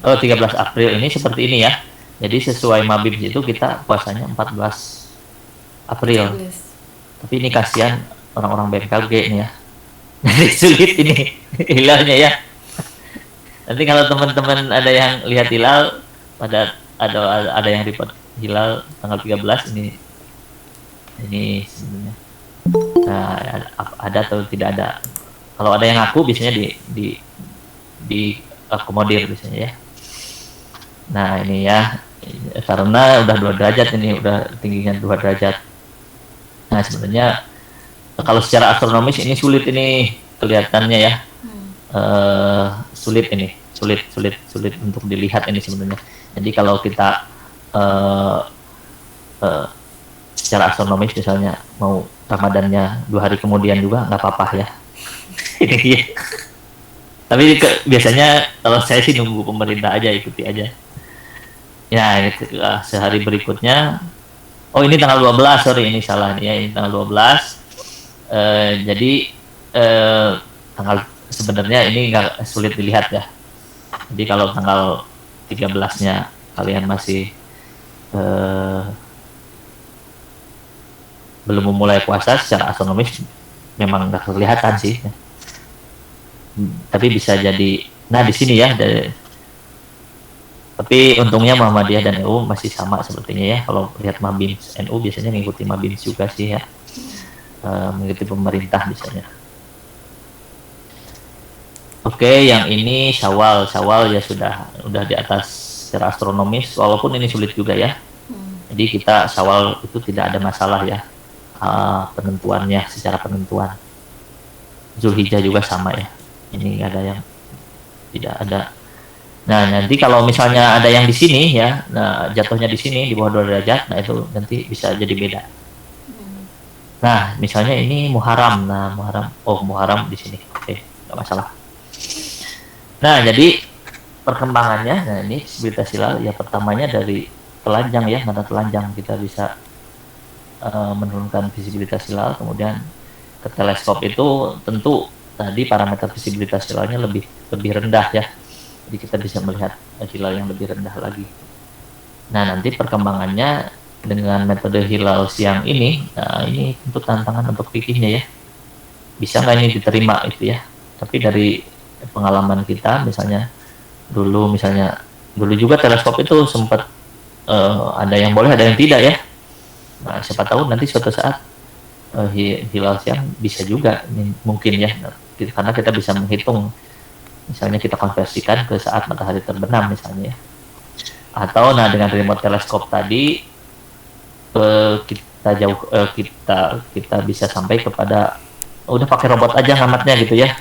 Oh, 13 April ini seperti ini ya. Jadi sesuai Mabim itu kita puasanya 14 April. 13. Tapi ini kasihan orang-orang BMKG ini ya. Jadi sulit ini hilalnya ya. Nanti kalau teman-teman ada yang lihat hilal, ada yang report hilal tanggal 13 ini sebenarnya. Nah, ada atau tidak ada. Kalau ada yang ngaku biasanya di akomodir biasanya ya. Nah, ini ya, karena udah 2 derajat ini, udah tingginya 2 derajat. Nah, sebenarnya kalau secara astronomis ini sulit ini kelihatannya ya. Sulit untuk dilihat ini sebenarnya. Jadi kalau kita secara astronomis misalnya mau Ramadannya 2 hari kemudian juga nggak apa-apa ya. Ini dia. Tapi biasanya kalau saya sih nunggu pemerintah aja, ikuti aja. Ya, ini sehari berikutnya. Oh, ini tanggal 12, sorry ini salah nih ya, ini tanggal 12. Jadi tanggal sebenarnya ini nggak sulit dilihat ya. Jadi kalau tanggal 13-nya kalian masih belum memulai puasa, secara astronomis memang nggak kelihatan sih. Tapi bisa jadi, nah di sini ya. Tapi untungnya Muhammadiyah dan NU masih sama sepertinya ya. Kalau lihat Mabim NU biasanya mengikuti Mabim juga sih ya, mengikuti pemerintah biasanya. Oke, yang ini Syawal ya sudah di atas secara astronomis, walaupun ini sulit juga ya. Jadi kita Syawal itu tidak ada masalah ya, penentuannya secara penentuan. Zulhijjah juga sama ya. Ini ada yang tidak ada. Nah, nanti kalau misalnya ada yang di sini ya, nah jatuhnya di sini di bawah 2 derajat, nah itu nanti bisa jadi beda. Nah, misalnya ini Muharram. Nah, Muharram di sini. Oke, nggak masalah. Nah, jadi perkembangannya, nah ini visibilitas hilal ya, pertamanya dari telanjang ya, mata telanjang kita bisa menurunkan visibilitas hilal. Kemudian ke teleskop itu tentu tadi parameter visibilitas hilalnya lebih rendah ya. Jadi kita bisa melihat hilal yang lebih rendah lagi. Nah, nanti perkembangannya dengan metode hilal siang ini, nah ini tentu tantangan untuk fikihnya ya. Bisa nggak ini diterima itu ya. Tapi dari pengalaman kita, misalnya dulu juga teleskop itu sempat ada yang boleh, ada yang tidak ya. Nah, siapa tahu nanti suatu saat hilal siang bisa juga mungkin ya. Karena kita bisa menghitung, misalnya kita konversikan ke saat matahari terbenam misalnya ya. Atau dengan remote teleskop tadi kita bisa sampai kepada udah pakai robot aja ngamatnya gitu ya.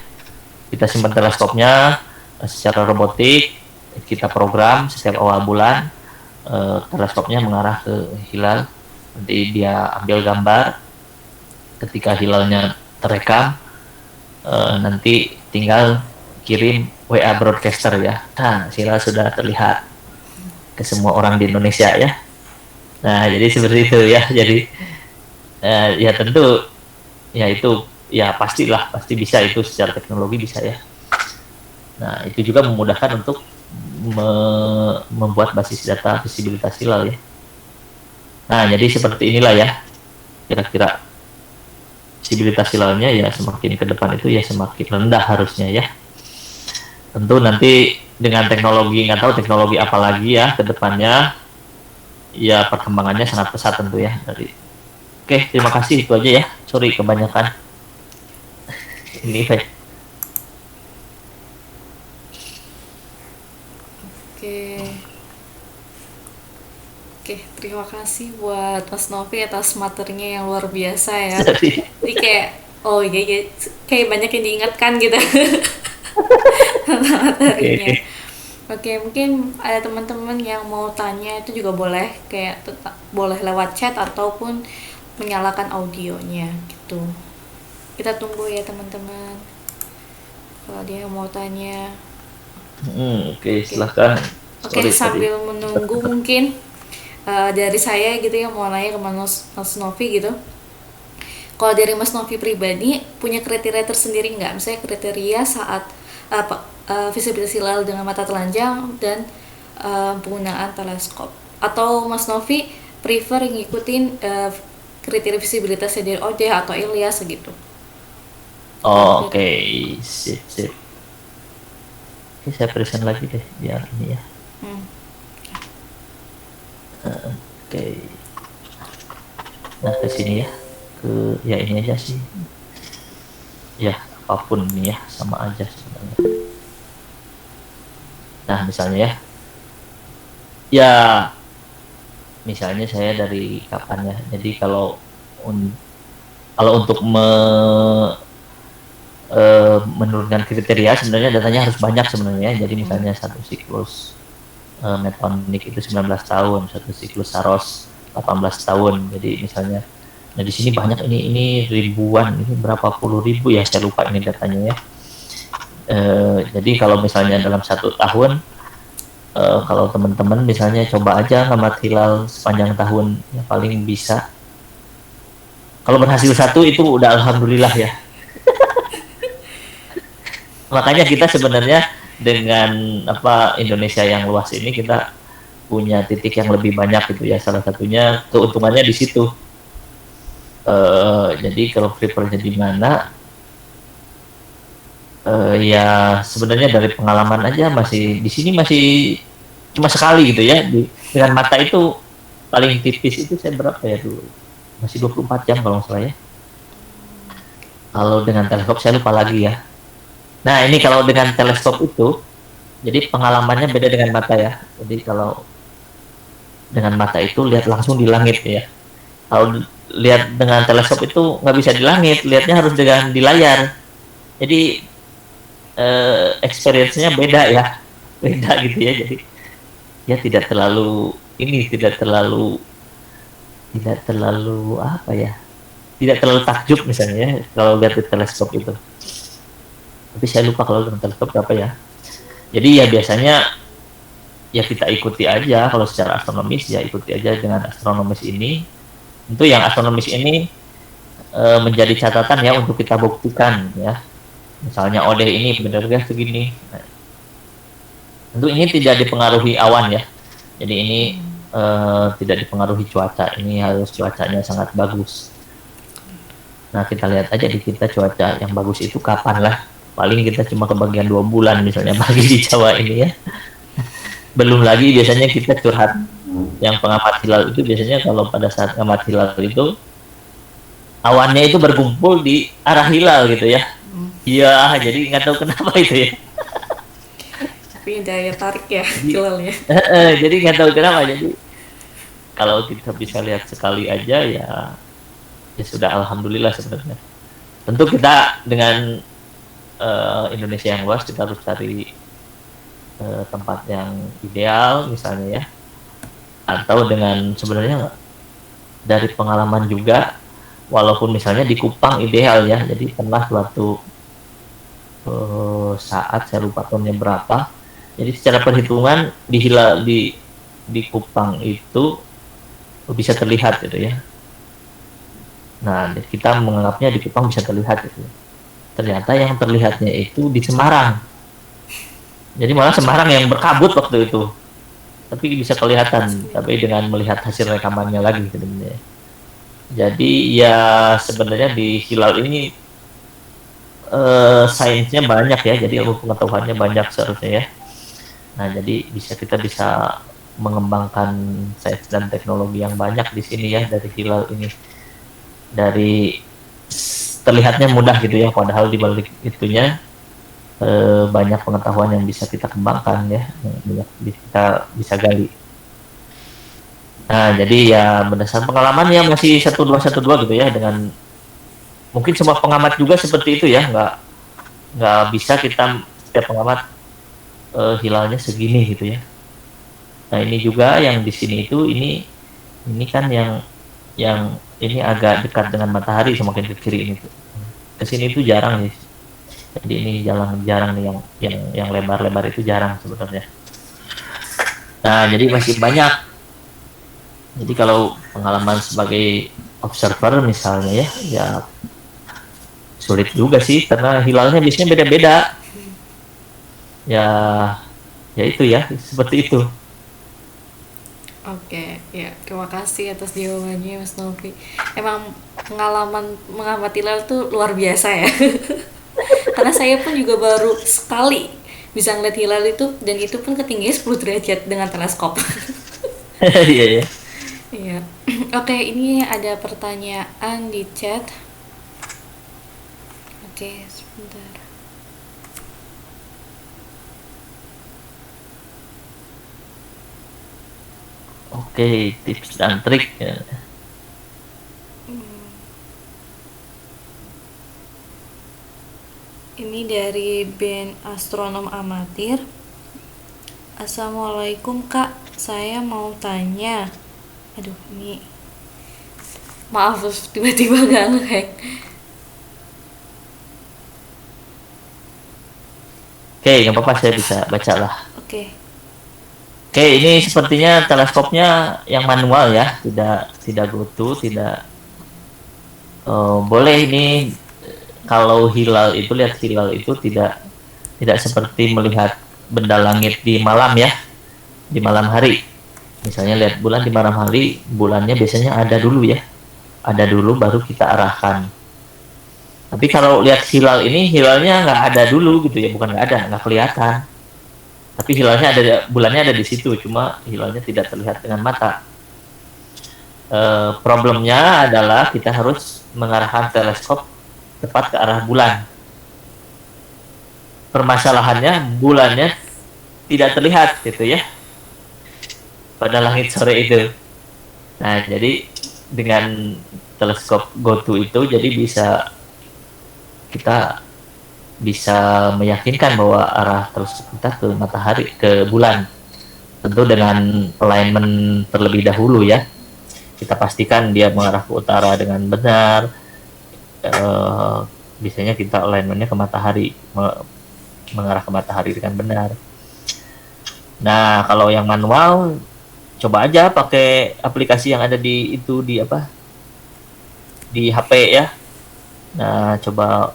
Kita simpan teleskopnya secara robotik, kita program setiap awal bulan teleskopnya mengarah ke hilal, nanti dia ambil gambar. Ketika hilalnya terekam, nanti tinggal kirim WA broadcaster ya. Nah, hilal sudah terlihat ke semua orang di Indonesia ya. Nah, jadi seperti itu ya. Jadi ya tentu ya itu ya pasti bisa itu secara teknologi bisa ya. Nah, itu juga memudahkan untuk membuat basis data visibilitas hilal ya. Nah, jadi seperti inilah ya kira-kira visibilitas hilalnya ya, semakin ke depan itu ya semakin rendah harusnya ya. Tentu nanti dengan teknologi, nggak tahu teknologi apa lagi ya ke depannya, ya perkembangannya sangat pesat tentu ya dari. Oke, terima kasih itu aja ya. Sorry kebanyakan ini. Oke. Oke, terima kasih buat Mas Novi atas materinya yang luar biasa ya. Sorry. Jadi kayak, oh iya, iya, kayak banyak yang diingatkan gitu materinya. Oke. Oke, mungkin ada teman-teman yang mau tanya itu juga boleh, kayak tetap boleh lewat chat ataupun menyalakan audionya gitu. Kita tunggu ya teman-teman. Kalau dia mau tanya. Oke, Oke. silahkan. Oke, Sorry tadi. sambil menunggu mungkin dari saya gitu yang mau nanya ke Mas Novi gitu. Kalau dari Mas Novi pribadi punya kriteria tersendiri nggak? Misalnya kriteria saat visibilitas hilal dengan mata telanjang dan penggunaan teleskop. Atau Mas Novi prefer ngikutin kriteria visibilitasnya dari OD atau Ilyas gitu? Oh, oke, sip, sip. Oke, saya present lagi deh biar ini ya. Hmm. Oke. Nah, ke sini ya. Ya ini aja sih. Ya, apapun ini ya sama aja sebenarnya. Nah, misalnya ya. Ya, misalnya saya dari kapan ya. Jadi kalau untuk menurunkan kriteria sebenarnya datanya harus banyak sebenarnya. Jadi misalnya satu siklus Metonic itu 19 tahun, satu siklus Saros 18 tahun. Jadi misalnya, nah di sini banyak ini ribuan, ini berapa puluh ribu ya, saya lupa ini datanya ya. Jadi kalau misalnya dalam 1 tahun, kalau teman-teman misalnya coba aja ngamat hilal sepanjang tahun, ya paling bisa. Kalau berhasil satu itu udah alhamdulillah ya. Makanya kita sebenarnya dengan Indonesia yang luas ini kita punya titik yang lebih banyak gitu ya. Salah satunya keuntungannya di situ. Jadi kalau prefernya di mana, ya sebenarnya dari pengalaman aja masih di sini masih cuma sekali gitu ya. Dengan mata itu paling tipis itu saya berapa ya dulu? Masih 24 jam kalau nggak salah ya. Kalau dengan teleskop saya lupa lagi ya. Nah ini kalau dengan teleskop itu, jadi pengalamannya beda dengan mata ya. Jadi kalau dengan mata itu lihat langsung di langit ya. Kalau lihat dengan teleskop itu nggak bisa di langit, lihatnya harus di layar. Jadi experience-nya beda ya, beda gitu ya. Jadi ya tidak terlalu apa ya, tidak terlalu takjub misalnya ya, kalau lihat di teleskop itu. Tapi saya lupa kalau dengan teleskop berapa ya. Jadi ya biasanya ya kita ikuti aja, kalau secara astronomis ya ikuti aja dengan astronomis ini. Tentu yang astronomis ini menjadi catatan ya untuk kita buktikan ya. Misalnya OD ini benar-benar segini. Nah, tentu ini tidak dipengaruhi awan ya. Jadi ini tidak dipengaruhi cuaca. Ini harus cuacanya sangat bagus. Nah kita lihat aja di kita cuaca yang bagus itu kapan lah. Paling kita cuma kebagian 2 bulan misalnya pagi di Jawa ini ya. Belum lagi biasanya kita curhat yang pengamat hilal itu biasanya kalau pada saat pengamat hilal itu awannya itu berkumpul di arah hilal gitu ya. Iya, jadi nggak tahu kenapa itu ya. Tapi daya tarik ya hilalnya. Jadi nggak tahu kenapa. Jadi kalau kita bisa lihat sekali aja ya sudah alhamdulillah sebenarnya. Tentu kita dengan Indonesia yang luas kita harus cari tempat yang ideal misalnya ya, atau dengan sebenarnya dari pengalaman juga, walaupun misalnya di Kupang ideal ya. Jadi pernah suatu saat saya lupa tahunnya berapa, jadi secara perhitungan di Kupang itu bisa terlihat gitu ya. Nah kita menganggapnya di Kupang bisa terlihat gitu. Ternyata yang terlihatnya itu di Semarang. Jadi malah Semarang yang berkabut waktu itu. Tapi bisa kelihatan, tapi dengan melihat hasil rekamannya lagi sebenarnya. Jadi ya sebenarnya di hilal ini sainsnya banyak ya, jadi ilmu pengetahuannya banyak seharusnya ya. Nah jadi kita bisa mengembangkan sains dan teknologi yang banyak di sini ya dari hilal ini. Dari terlihatnya mudah gitu ya, padahal di balik itunya banyak pengetahuan yang bisa kita kembangkan ya, banyak kita bisa gali. Nah, jadi ya berdasarkan pengalaman ya masih 1212 gitu ya, dengan mungkin semua pengamat juga seperti itu ya, nggak bisa kita setiap pengamat hilalnya segini gitu ya. Nah ini juga yang di sini itu ini kan yang ini agak dekat dengan matahari, semakin ke kiri ini tuh. Ke sini itu jarang nih. Jadi ini jarang nih yang lebar-lebar itu jarang sebenarnya. Nah jadi masih banyak. Jadi kalau pengalaman sebagai observer misalnya ya sulit juga sih karena hilalnya biasanya beda-beda. Ya ya itu ya seperti itu. Oke, ya terima kasih atas jawabannya Mas Novi. Emang pengalaman mengamati hilal tuh luar biasa ya. Karena saya pun juga baru sekali bisa ngeliat hilal itu, dan itu pun ketinggian 10 derajat dengan teleskop. Iya ya. Iya. Oke, ini ada pertanyaan di chat. Oke, sebentar. Oke, tips dan trik ya. Ini dari band astronom amatir. Assalamualaikum kak, saya mau tanya. Aduh, ini maaf tiba-tiba gak nge-hack. Oke, nggak apa-apa, saya bisa baca lah. Oke. Oke, ini sepertinya teleskopnya yang manual ya, tidak GoTo, tidak boleh ini kalau hilal itu, lihat hilal itu tidak seperti melihat benda langit di malam ya, di malam hari. Misalnya lihat bulan di malam hari, bulannya biasanya ada dulu ya, ada dulu baru kita arahkan. Tapi kalau lihat hilal ini, hilalnya nggak ada dulu gitu ya, bukan nggak ada, nggak kelihatan. Tapi hilalnya ada, bulannya ada di situ, cuma hilalnya tidak terlihat dengan mata. Problemnya adalah kita harus mengarahkan teleskop tepat ke arah bulan. Permasalahannya bulannya tidak terlihat gitu ya pada langit sore itu. Nah jadi dengan teleskop GoTo itu jadi kita bisa meyakinkan bahwa arah teleskop kita ke matahari, ke bulan, tentu dengan alignment terlebih dahulu ya. Kita pastikan dia mengarah ke utara dengan benar. Biasanya kita alignmentnya ke matahari, mengarah ke matahari dengan benar. Nah kalau yang manual, coba aja pakai aplikasi yang ada di itu, di apa, di HP ya. Nah coba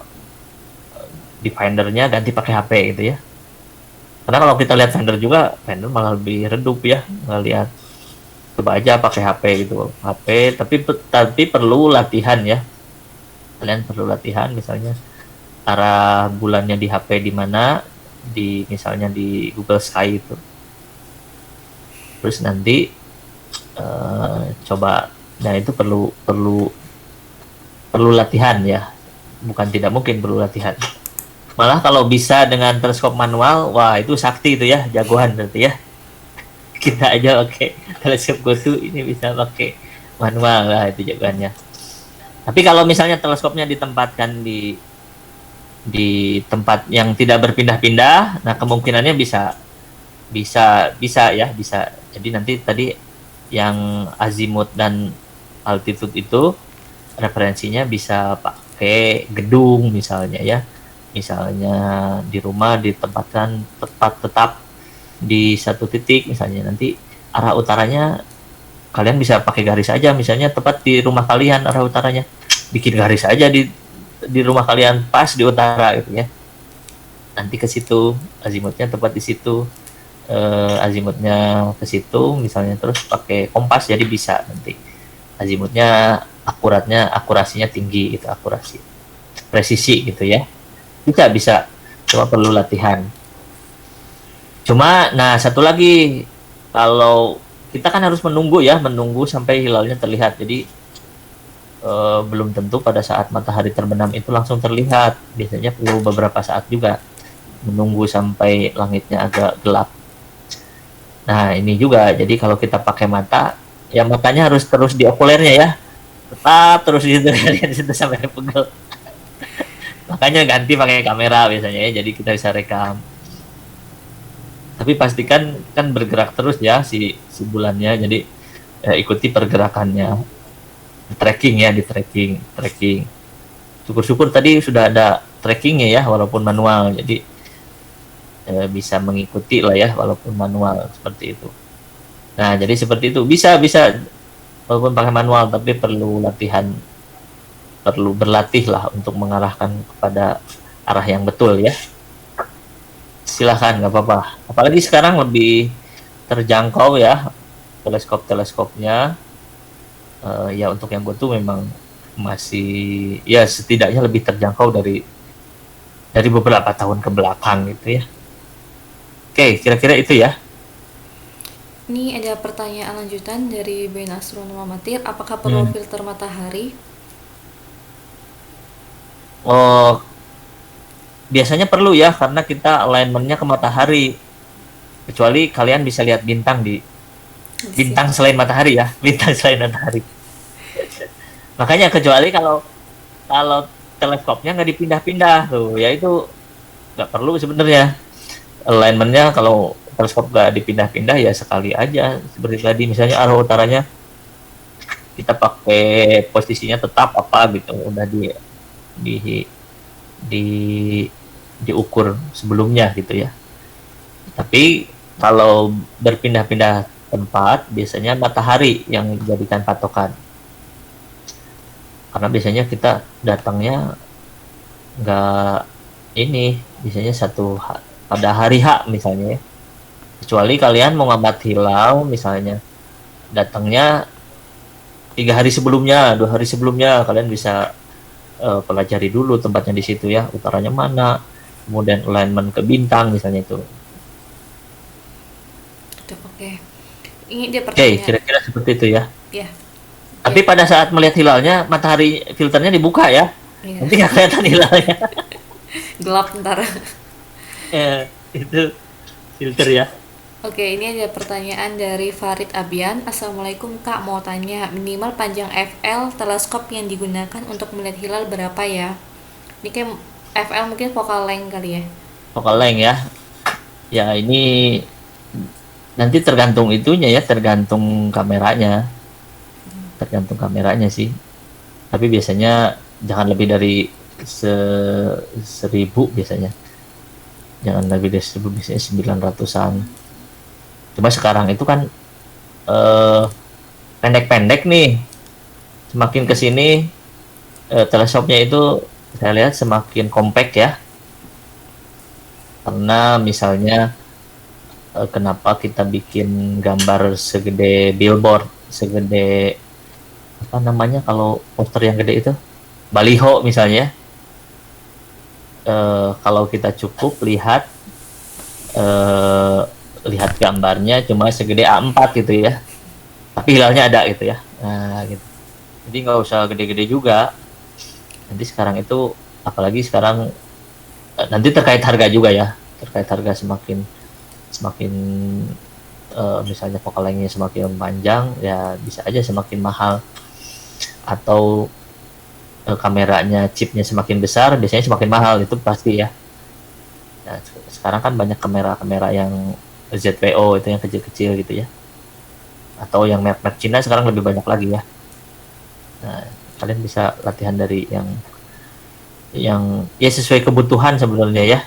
di Findernya ganti pakai HP gitu ya. Karena kalau kita lihat Finder juga, Finder malah lebih redup ya ngelihat. Coba aja pakai HP gitu, HP, tapi perlu latihan ya. Kalian perlu latihan, misalnya arah bulannya di HP di mana, misalnya di Google Sky itu. Terus nanti coba, nah itu perlu latihan ya, bukan tidak mungkin, perlu latihan. Malah kalau bisa dengan teleskop manual, wah itu sakti itu ya, jagoan berarti ya. Kita aja pakai teleskop GoTo ini bisa pakai manual lah, itu jagoannya. Tapi kalau misalnya teleskopnya ditempatkan di tempat yang tidak berpindah-pindah, nah kemungkinannya bisa. Jadi nanti tadi yang azimut dan altitude itu referensinya bisa pakai gedung misalnya ya. Misalnya di rumah ditempatkan tetap di satu titik, misalnya nanti arah utaranya kalian bisa pakai garis aja, misalnya tepat di rumah kalian arah utaranya, bikin garis aja di rumah kalian pas di utara gitu ya. Nanti ke situ azimutnya tepat di situ, azimutnya ke situ misalnya, terus pakai kompas jadi bisa nanti azimutnya akurasinya tinggi gitu, akurasi presisi gitu ya. Bisa cuma perlu latihan. Cuma nah satu lagi, Kalau kita kan harus menunggu sampai hilalnya terlihat. Jadi belum tentu pada saat matahari terbenam itu langsung terlihat. Biasanya perlu beberapa saat juga menunggu sampai langitnya agak gelap. Nah, ini juga. Jadi kalau kita pakai mata, ya matanya harus terus di okulernya ya. Tetap terus di situ kalian di situ sampai pegel. Makanya ganti pakai kamera biasanya ya. Jadi kita bisa rekam. Tapi pastikan kan bergerak terus ya si bulannya. Jadi ikuti pergerakannya. Di tracking. Syukur-syukur tadi sudah ada trackingnya ya, walaupun manual. Jadi bisa mengikuti lah ya, walaupun manual seperti itu. Nah, jadi seperti itu. Bisa walaupun pakai manual, tapi perlu berlatih lah untuk mengarahkan kepada arah yang betul ya. Silahkan, nggak apa-apa. Apalagi sekarang lebih terjangkau ya teleskopnya. Ya untuk yang gue tuh memang masih ya setidaknya lebih terjangkau dari beberapa tahun ke belakang gitu ya. Oke, kira-kira itu ya. Ini ada pertanyaan lanjutan dari Ben Astronom Amatir, apakah perlu filter matahari? Oh, biasanya perlu ya karena kita alignmentnya ke matahari. Kecuali kalian bisa lihat bintang bintang selain matahari ya, bintang selain matahari. Makanya kecuali kalau teleskopnya nggak dipindah-pindah tuh, ya itu nggak perlu sebenarnya. Alignmentnya kalau teleskop nggak dipindah-pindah ya sekali aja seperti tadi misalnya arah utaranya kita pakai posisinya tetap apa gitu, udah di di diukur sebelumnya gitu ya. Tapi kalau berpindah-pindah tempat biasanya matahari yang dijadikan patokan, karena biasanya kita datangnya nggak ini biasanya pada hari H misalnya ya. Kecuali kalian mau ngamati hilal misalnya datangnya 2 hari sebelumnya kalian bisa pelajari dulu tempatnya di situ ya, utaranya mana, kemudian alignment ke bintang misalnya itu. Oke. Ini dia Oke, pertanyaan. kira-kira seperti itu ya. Ya. Tapi pada saat melihat hilalnya, matahari filternya dibuka ya. Iya. Nanti nggak kelihatan hilalnya. Gelap ntar. Itu filter ya. Oke, ini ada pertanyaan dari Farid Abian. Assalamualaikum Kak, mau tanya minimal panjang FL teleskop yang digunakan untuk melihat hilal berapa ya? Ini kayak FL mungkin focal length kali ya? Focal length ya. Ya ini nanti tergantung itunya ya, tergantung kameranya sih. Tapi biasanya jangan lebih dari 1000 biasanya. Jangan lebih dari 1000, biasanya 900-an. Cuma sekarang itu kan pendek-pendek nih. Semakin kesini teleskopnya itu saya lihat semakin compact ya. Karena misalnya kenapa kita bikin gambar segede billboard, segede apa namanya kalau poster yang gede itu, baliho misalnya. Kalau kita cukup lihat gambarnya cuma segede A4 gitu ya, tapi hilalnya ada gitu ya. Nah gitu, jadi nggak usah gede-gede juga. Nanti sekarang itu apalagi sekarang nanti terkait harga juga ya, terkait harga semakin misalnya focal length-nya semakin panjang ya bisa aja semakin mahal, atau kameranya chipnya semakin besar biasanya semakin mahal, itu pasti ya. Nah, sekarang kan banyak kamera yang ZWO itu yang kecil-kecil gitu ya, atau yang merek Cina sekarang lebih banyak lagi ya. Nah, kalian bisa latihan dari yang ya sesuai kebutuhan sebenarnya ya.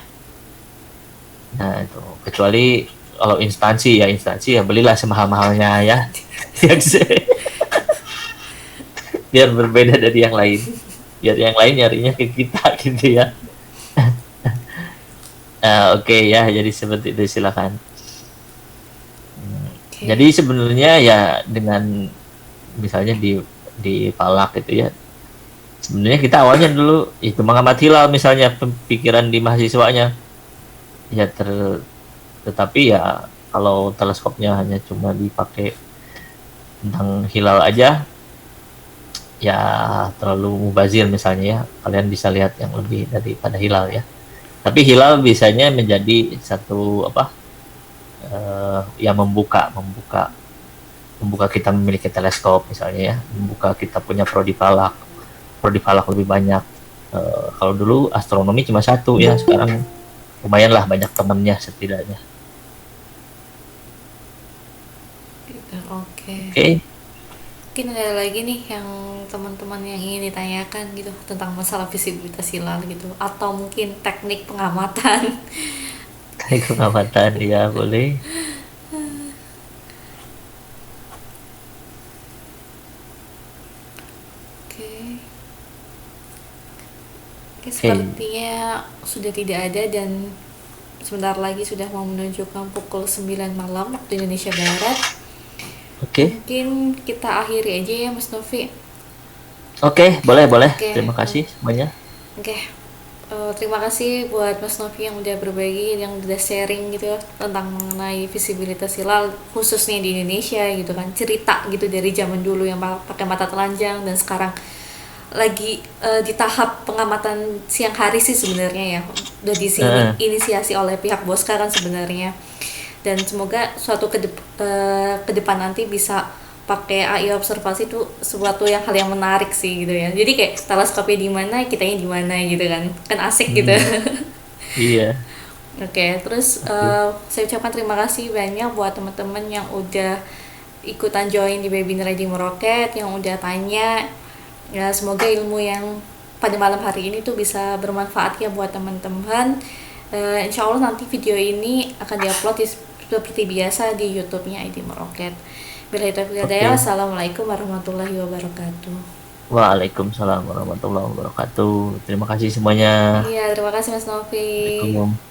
Nah itu, kecuali kalau instansi ya belilah semahal-mahalnya ya. Biar berbeda dari yang lain, biar yang lain nyarinya ke kita gitu ya. Oke ya, jadi seperti itu, silakan. Jadi sebenarnya ya dengan misalnya di Palak gitu ya, sebenarnya kita awalnya dulu itu mengamati hilal misalnya, pikiran di mahasiswanya ya, tetapi ya Kalau teleskopnya hanya cuma dipakai tentang hilal aja, ya terlalu mubazir misalnya ya. Kalian bisa lihat yang lebih daripada hilal ya. Tapi hilal biasanya menjadi satu apa? Yang membuka kita memiliki teleskop misalnya ya, membuka kita punya prodi falak lebih banyak. Kalau dulu astronomi cuma satu ya, sekarang lumayan lah banyak temennya setidaknya. Gitu, oke. Oke. Mungkin ada lagi nih yang teman-teman yang ingin ditanyakan gitu tentang masalah visibilitas hilal gitu, atau mungkin teknik pengamatan. Teknik pengamatan ya boleh. Oke. Oke, Oke. sepertinya sudah tidak ada dan sebentar lagi sudah mau menunjukkan pukul 9 malam waktu Indonesia Barat. Oke. Mungkin kita akhiri aja ya Mas Novi. Oke, boleh boleh. Oke, Terima kasih semuanya. oke. Terima kasih buat Mas Novi yang udah berbagi, yang udah sharing gitu ya, tentang mengenai visibilitas hilal khususnya di Indonesia gitu kan, cerita gitu dari zaman dulu yang pakai mata telanjang dan sekarang lagi di tahap pengamatan siang hari sih sebenarnya ya, udah di sini Eh, inisiasi oleh pihak Bosca kan sebenarnya, dan semoga suatu ke depan nanti bisa pakai AI observasi itu sesuatu yang hal yang menarik sih gitu ya, jadi kayak teleskopnya di mana kitanya di mana gitu kan asik gitu. hmm, iya. Oke, terus Oke. saya ucapkan terima kasih banyak buat teman-teman yang udah ikutan join di webinar di Meroket, yang udah tanya. Ya, semoga ilmu yang pada malam hari ini tuh bisa bermanfaat ya buat teman-teman. Insya Allah nanti video ini akan diupload seperti biasa di YouTube-nya ID Meroket. Bila itu Oke. Assalamualaikum warahmatullahi wabarakatuh. Waalaikumsalam warahmatullahi wabarakatuh. Terima kasih semuanya. Iya, terima kasih Mas Novi. Assalamualaikum.